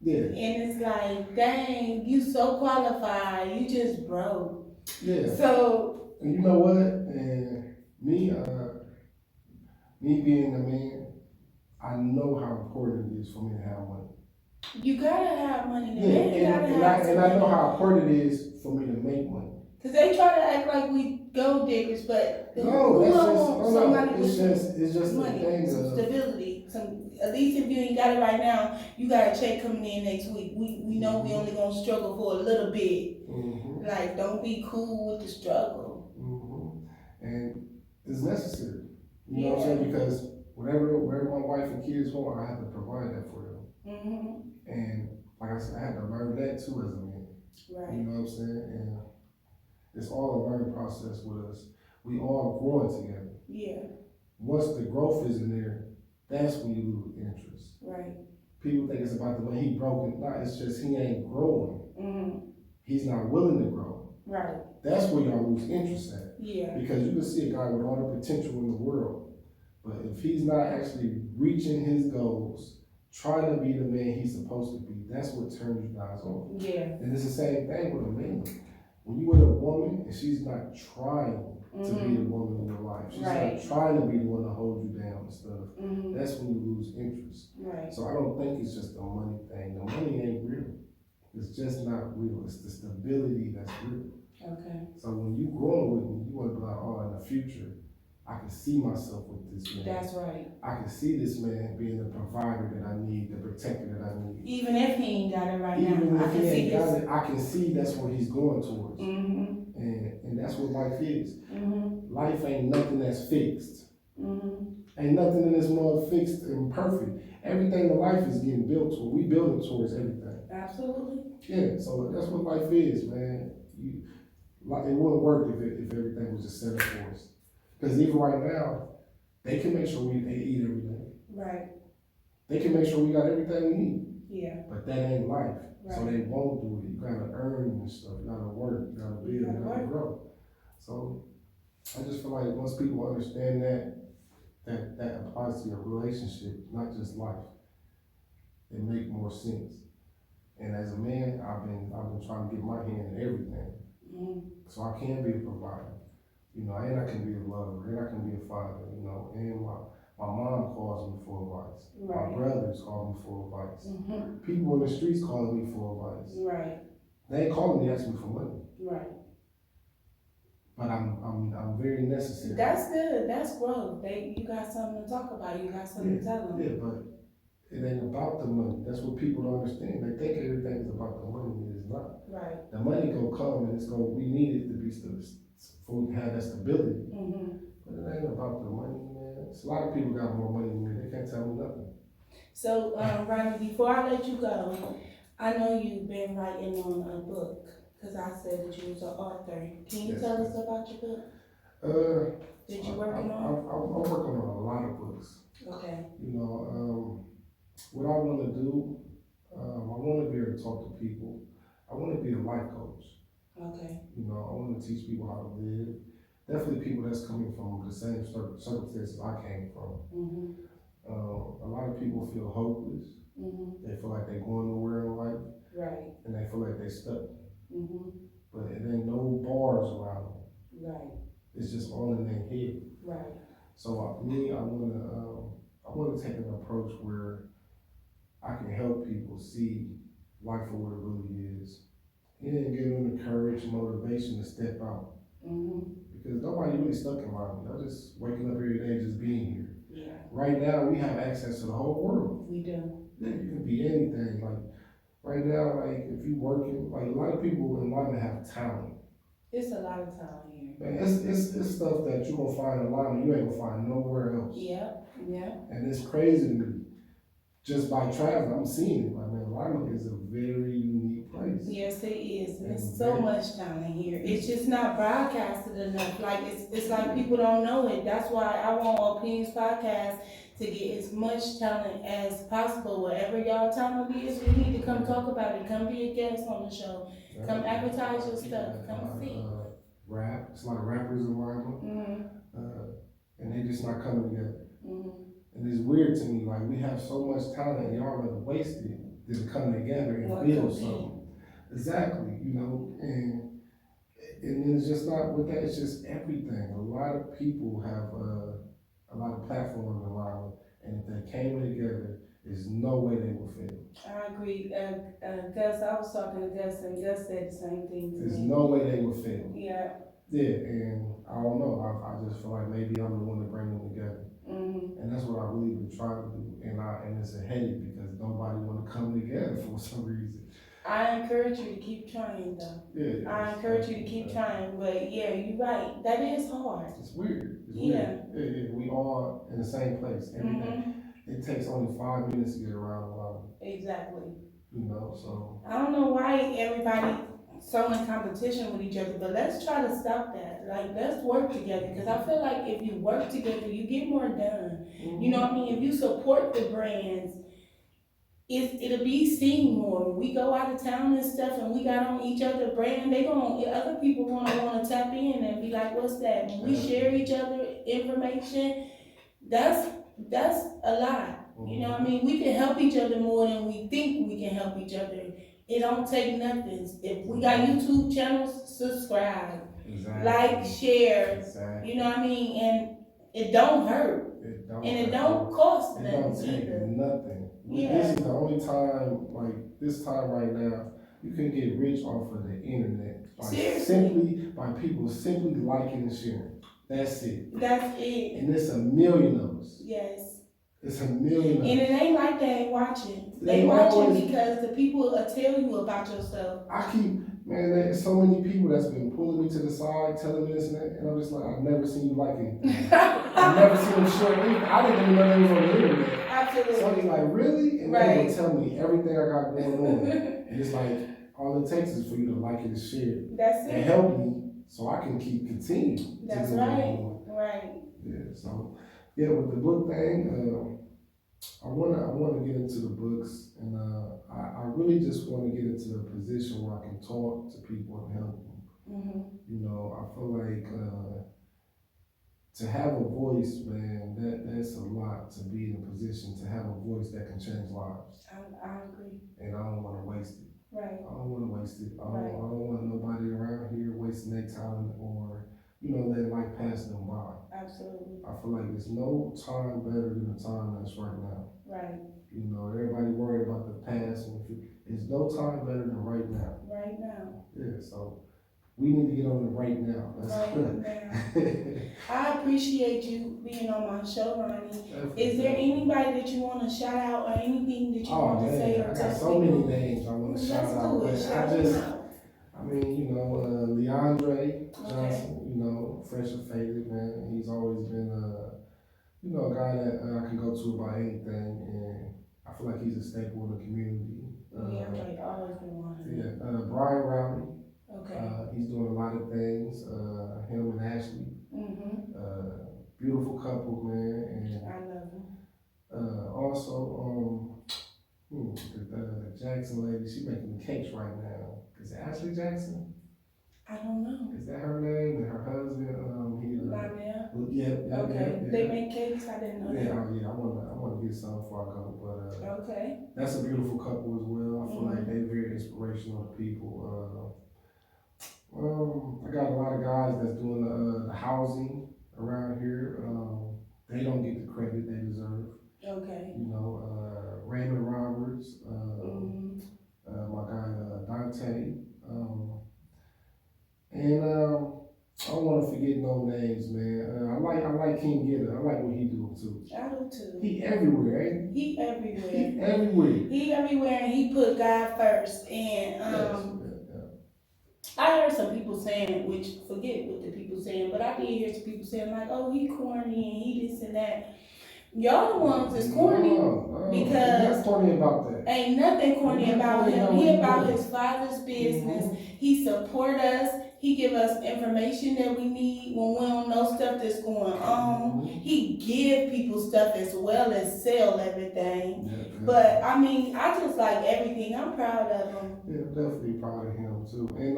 Yeah. And it's like, dang, you so qualified, you just broke. Yeah. So. And you know what? And me being a man, I know how important it is for me to have money. You gotta have money. And I know how important it is for me to make money. Cause they try to act like we gold diggers, but it's just money, the thing some stability. At least if you ain't got it right now, you got a check coming in next week. We know we only gonna struggle for a little bit. Like, don't be cool with the struggle. And it's necessary. You know what I'm saying? Because wherever my wife and kids want, I have to provide that for them. And like I said, I had to learn that too as a man. Right. You know what I'm saying? And it's all a learning process with us. We all growing together. Yeah. Once the growth isn't there, that's when you lose interest. Right. People think it's about the way he broke it. No, it's just he ain't growing. He's not willing to grow. Right. That's where y'all lose interest at. Yeah. Because you can see a guy with all the potential in the world, but if he's not actually reaching his goals, trying to be the man he's supposed to be, that's what turns you guys off. Yeah. And it's the same thing with a man. When you with a woman and she's not trying to be the woman in your life, she's not trying to be the one to hold you down and stuff, that's when you lose interest. Right. So I don't think it's just a money thing. The money ain't real. It's just not real. It's the stability that's real. Okay. So when you growing with me, you want to be like, oh, in the future, I can see myself with this man. That's right. I can see this man being the provider that I need, the protector that I need. Even if he ain't got it right now. Even if he ain't got it, I can see that's what he's going towards. And that's what life is. Life ain't nothing that's fixed. Ain't nothing in this world fixed and perfect. Everything in life is getting built toward. We building towards everything. Absolutely. Yeah, so that's what life is, man. It wouldn't work if everything was just set up for us. Because even right now, they can make sure they eat every day. Right. They can make sure we got everything we need. Yeah. But that ain't life. Right. So they won't do it. You gotta earn and stuff. You gotta work. You gotta build. You gotta grow. So I just feel like once people understand that applies to your relationship, not just life, it make more sense. And as a man, I've been trying to get my hand in everything, so I can be a provider. You know, and I can be a lover, and I can be a father, you know, and my mom calls me for advice. Right. My brothers call me for advice. People in the streets call me for advice. Right. They ain't calling me asking me for money. Right. But I'm very necessary. That's good. That's growth. You got something to talk about. You got something to tell them. Yeah, but it ain't about the money. That's what people don't understand. They think everything is about the money. It is not. Right. The money gonna gonna come and we need it to be for we have that stability. Mm-hmm. But it ain't about the money, man. It's a lot of people got more money than me. They can't tell me nothing. So, Ronnie, before I let you go, I know you've been writing on a book, because I said that you was an author. Can you Yes. tell us about your book? Did you working on? I'm working on a lot of books. Okay. You know, what I want to do, I want to be able to talk to people. I want to be a life coach. Okay. You know, I want to teach people how to live. Definitely people that's coming from the same circumstances I came from. Mm-hmm. A lot of people feel hopeless. Mm-hmm. They feel like they're going nowhere in life. Right. And they feel like they're stuck. Mm-hmm. But it ain't no bars around them. Right. It's just all in their head. Right. So I want to take an approach where I can help people see life for what it really is. And give them the courage and motivation to step out. Mm-hmm. Because nobody really stuck in life. They're just waking up every day, just being here. Yeah. Right now, we have access to the whole world. We do. Yeah, you can be anything. Like, right now, like, if you working, like, a lot of people in life have talent. It's a lot of time here. Man, it's stuff that you gonna find in life you ain't gonna find nowhere else. Yeah. Yeah. And it's crazy to me. Just by traveling, I'm seeing it. Like, man, Lima is a very unique place. Yes, it is. And And there's so much talent here. It's just not broadcasted enough. Like it's like people don't know it. That's why I want Opinions Podcast to get as much talent as possible. Wherever y'all talent is, we need to come talk about it. Come be a guest on the show. Come advertise your stuff. Come see. Rap. It's a lot of rappers in Lima. Mm-hmm. And they just not coming together. Mm-hmm. And it's weird to me, like, we have so much talent and y'all rather waste it than come together and build something. Exactly, you know, and it's just not with that, it's just everything. A lot of people have a lot of platforms around, and if they came together, there's no way they will fail. I agree. Gus, I was talking to Gus, and Gus said the same thing to There's me. no way they will fail. Yeah. Yeah, and I don't know, I just feel like maybe I'm the one to bring them together. Mm-hmm. And that's what I really been trying to do, and it's a headache because nobody want to come together for some reason. I encourage you to keep trying, though. Yeah. I encourage you to keep trying, but yeah, you're right. That is hard. It's weird. It's Yeah. weird. Yeah, we all in the same place every day. Mm-hmm. It takes only 5 minutes to get around a lot. Exactly. You know, so. I don't know why everybody so in competition with each other, but let's try to stop that. Like, let's work together, because I feel like if you work together, you get more done. You know what I mean? If you support the brands, it'll be seen more. When we go out of town and stuff and we got on each other brand, other people wanna tap in and be like, what's that? When we share each other information, that's a lot. You know what I mean? We can help each other more than we think we can help each other. It don't take nothing. If we got YouTube channels, subscribe, like, share. Exactly. You know what I mean? And it don't hurt. It don't cost nothing. It don't nothing take either. nothing. Yeah. This is the only time, like this time right now, you can get rich off of the internet. Seriously. By people simply liking and sharing. That's it. That's it. And it's a million of us. Yes. It's a million of us. And it ain't like they ain't watching. They They watching always- because the people will tell you about yourself. Man, there's so many people that's been pulling me to the side, telling me this and that, and I'm just like, I've never seen you like anything. I've never seen them share anything. I didn't even know they was on the internet. Absolutely. So he's like, really? And Right. they will tell me everything I got going on. And it's like, all it takes is for you to like it and share it. That's And it. help me so I can continuing. That's to do what I'm right. doing. Right. Yeah, so, yeah, with the book thing, I wanna get into the books, and I really just wanna get into a position where I can talk to people and help them. Mm-hmm. You know, I feel like to have a voice, man, that's a lot. To be in a position to have a voice that can change lives, I agree. and I don't want to waste it. Right. I don't want to waste it. I Right. don't want nobody around here wasting their time or letting life pass them by. Absolutely. I feel like there's no time better than the time that's right now. Right. You know, everybody worried about the past, and there's no time better than right now. Right now. Yeah, so we need to get on it right now. Right now. I appreciate you being on my show, Ronnie. Is there anybody that you want to shout out or anything that you want to say or I tell got so many people? names I want to shout Let's out, do it. but Shout them out. I mean, you know, Leandre Okay. Johnson, you know, fresh and faded, man. He's always been, you know, a guy that I can go to about anything, and I feel like he's a staple in the community. Yeah, like always been one. Yeah, Brian Rowley, Okay. he's doing a lot of things. Him and Ashley, beautiful couple, man, I love him. and also, the Jackson lady, she making the cakes right now. Is it Ashley Jackson? I don't know. Is that her name? And her husband, Lionel. yeah, Okay. yeah. They make cakes. I didn't know Yeah, that. yeah, I wanna get some before I go, but, Okay. that's a beautiful couple as well. I feel like they're very inspirational to people. I got a lot of guys that's doing the housing around here. They don't get the credit they deserve. Okay. You know, Raymond Roberts, my guy Dante, and I don't want to forget no names, man. I like King Gitter. I like what he do too. I do too. He everywhere, ain't he? He everywhere. He everywhere. He everywhere, and he put God first. And I heard some people saying, which forget what the people saying, but I did hear some people saying like, "Oh, he corny and he this and that." Y'all the ones that's corny because not corny about that. ain't nothing corny about him. He about his father's business. He support us. He give us information that we need when we don't know stuff that's going on. He give people stuff as well as sell everything. But I mean, I just like everything. I'm proud of him. Yeah, definitely proud of him too. And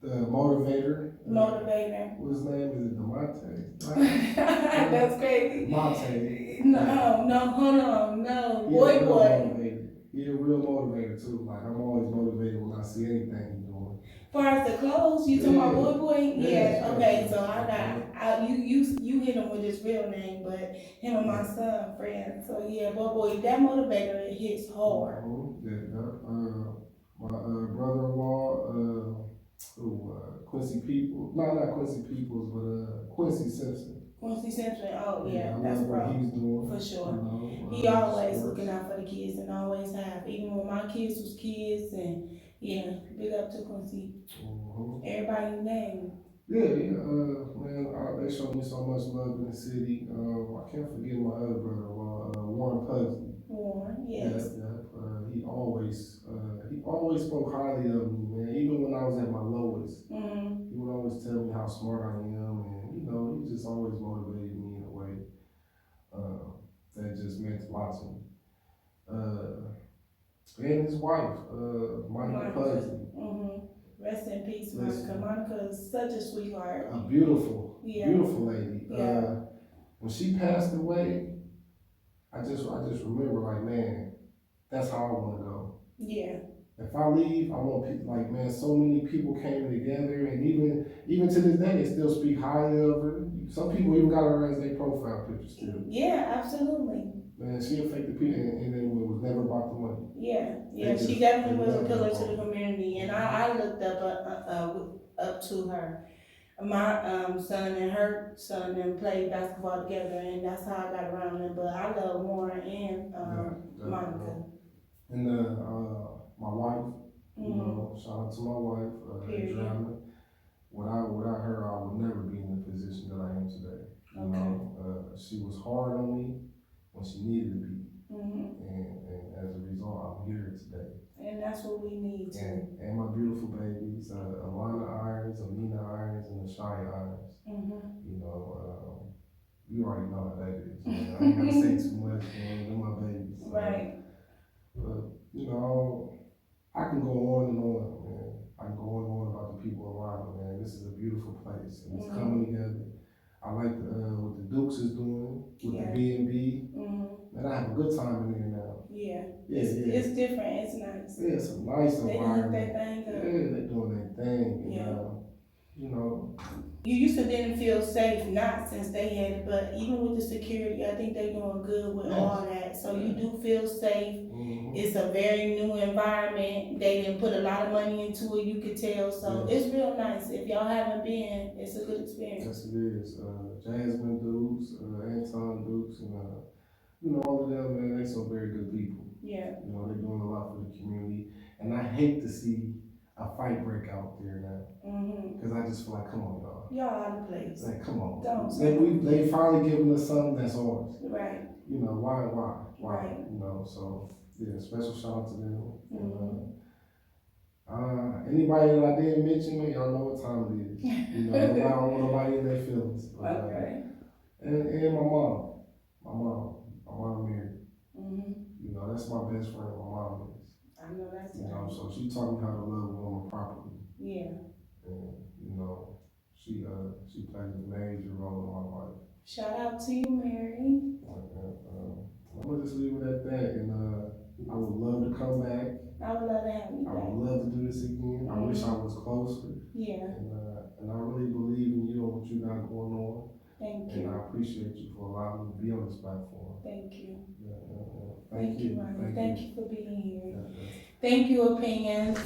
the motivator. Motivator. What's his name? Is it Demonte? That's crazy. Monte. No, hold on, no. He Boy. motivated. He a real motivator too. Like I'm always motivated when I see anything he's doing. Far as the clothes, you talking about boy? Yeah. Okay, so you hit him with his real name, but him and my son friends. So yeah, boy, that motivator it hits hard. My brother-in-law, Quincy Peoples. No, not Quincy Peoples, but Quincy Simpson. Quincy Simpson, oh yeah, I that's love what bro. he's doing. For sure. You know, He always sports. looking out for the kids and always have. Even when my kids was kids and yeah, big up to Quincy. Everybody name. Yeah, man, they show me so much love in the city. I can't forget my other brother-in-law, Warren Pugsley. Warren, yes. Yeah. He always spoke highly of me, man. Even when I was at my lowest, he would always tell me how smart I am, and you know, he just always motivated me in a way that just meant a lot to me. And his wife, Monica Pugsley. Rest in peace, Monica. Monica is such a sweetheart. A beautiful lady. Yeah. When she passed away, I just remember like, man, that's how I want to go. Yeah. If I leave, I want people like, man, so many people came together, and even to this day, they still speak highly of her. Some people even got her as their profile picture still. Yeah, absolutely. Man, she affected people, and it was never about the money. Yeah, she definitely was a pillar to the community, and I looked up to her. My son and her son and played basketball together, and that's how I got around them. But I love Warren and Monica. And my wife, you know, shout out to my wife, Adriana. Without her, I would never be in the position that I am today. You know, she was hard on me when she needed to be, and as a result, I'm here today. And that's what we need too. And my beautiful babies, Alana Irons, Amina Irons, and Ashaya Irons. You know, you already know how that is. Man. I ain't gotta say too much, man. They're my babies. Right. But you know, I can go on and on, man. I can go on and on about the people around me, man. This is a beautiful place, and it's coming together. I like what the Dukes is doing with the B&B. Man, I have a good time in there now. Yeah. It's different. It's nice. Yeah, it's a nice environment. They that thing up. Yeah, they're doing their thing. Yeah. You know. You used to didn't feel safe, not since they had it, but even with the security, I think they're doing good with all that. So you do feel safe. It's a very new environment. They didn't put a lot of money into it, you could tell. So it's real nice. If y'all haven't been, it's a good experience. Yes, it is. Jasmine Dukes, Anton Dukes, and you know, all of them, man, they some very good people. Yeah. You know, they're doing a lot for the community. And I hate to see a fight break out there now. Mm-hmm. Cause I just feel like, come on, y'all. Y'all out of place. Like, come on. Don't. They finally giving us something that's ours. Right. You know, why? Right. You know, so, yeah, special shout out to them. Mm-hmm. Anybody that I didn't mention, man, y'all know what time it is. You know, I don't want nobody in their feelings. But, Okay. And my mom married. Mm-hmm. You know, that's my best friend, my mom is. I know that's You right. know, so she taught me how to love a woman properly. Yeah. And, you know, she plays a major role in my life. Shout out to you, Mary. I'm gonna just leave it at that, and I would love to come back. I would love to have you I back. would love to do this again. I wish I was closer. Yeah. And I really believe in you and what you got going on. Thank And you. I appreciate you for allowing me to be on this platform. Thank you. Yeah. Thank you, Ronnie. Thank you for being here. Yeah. Thank you, Opinions.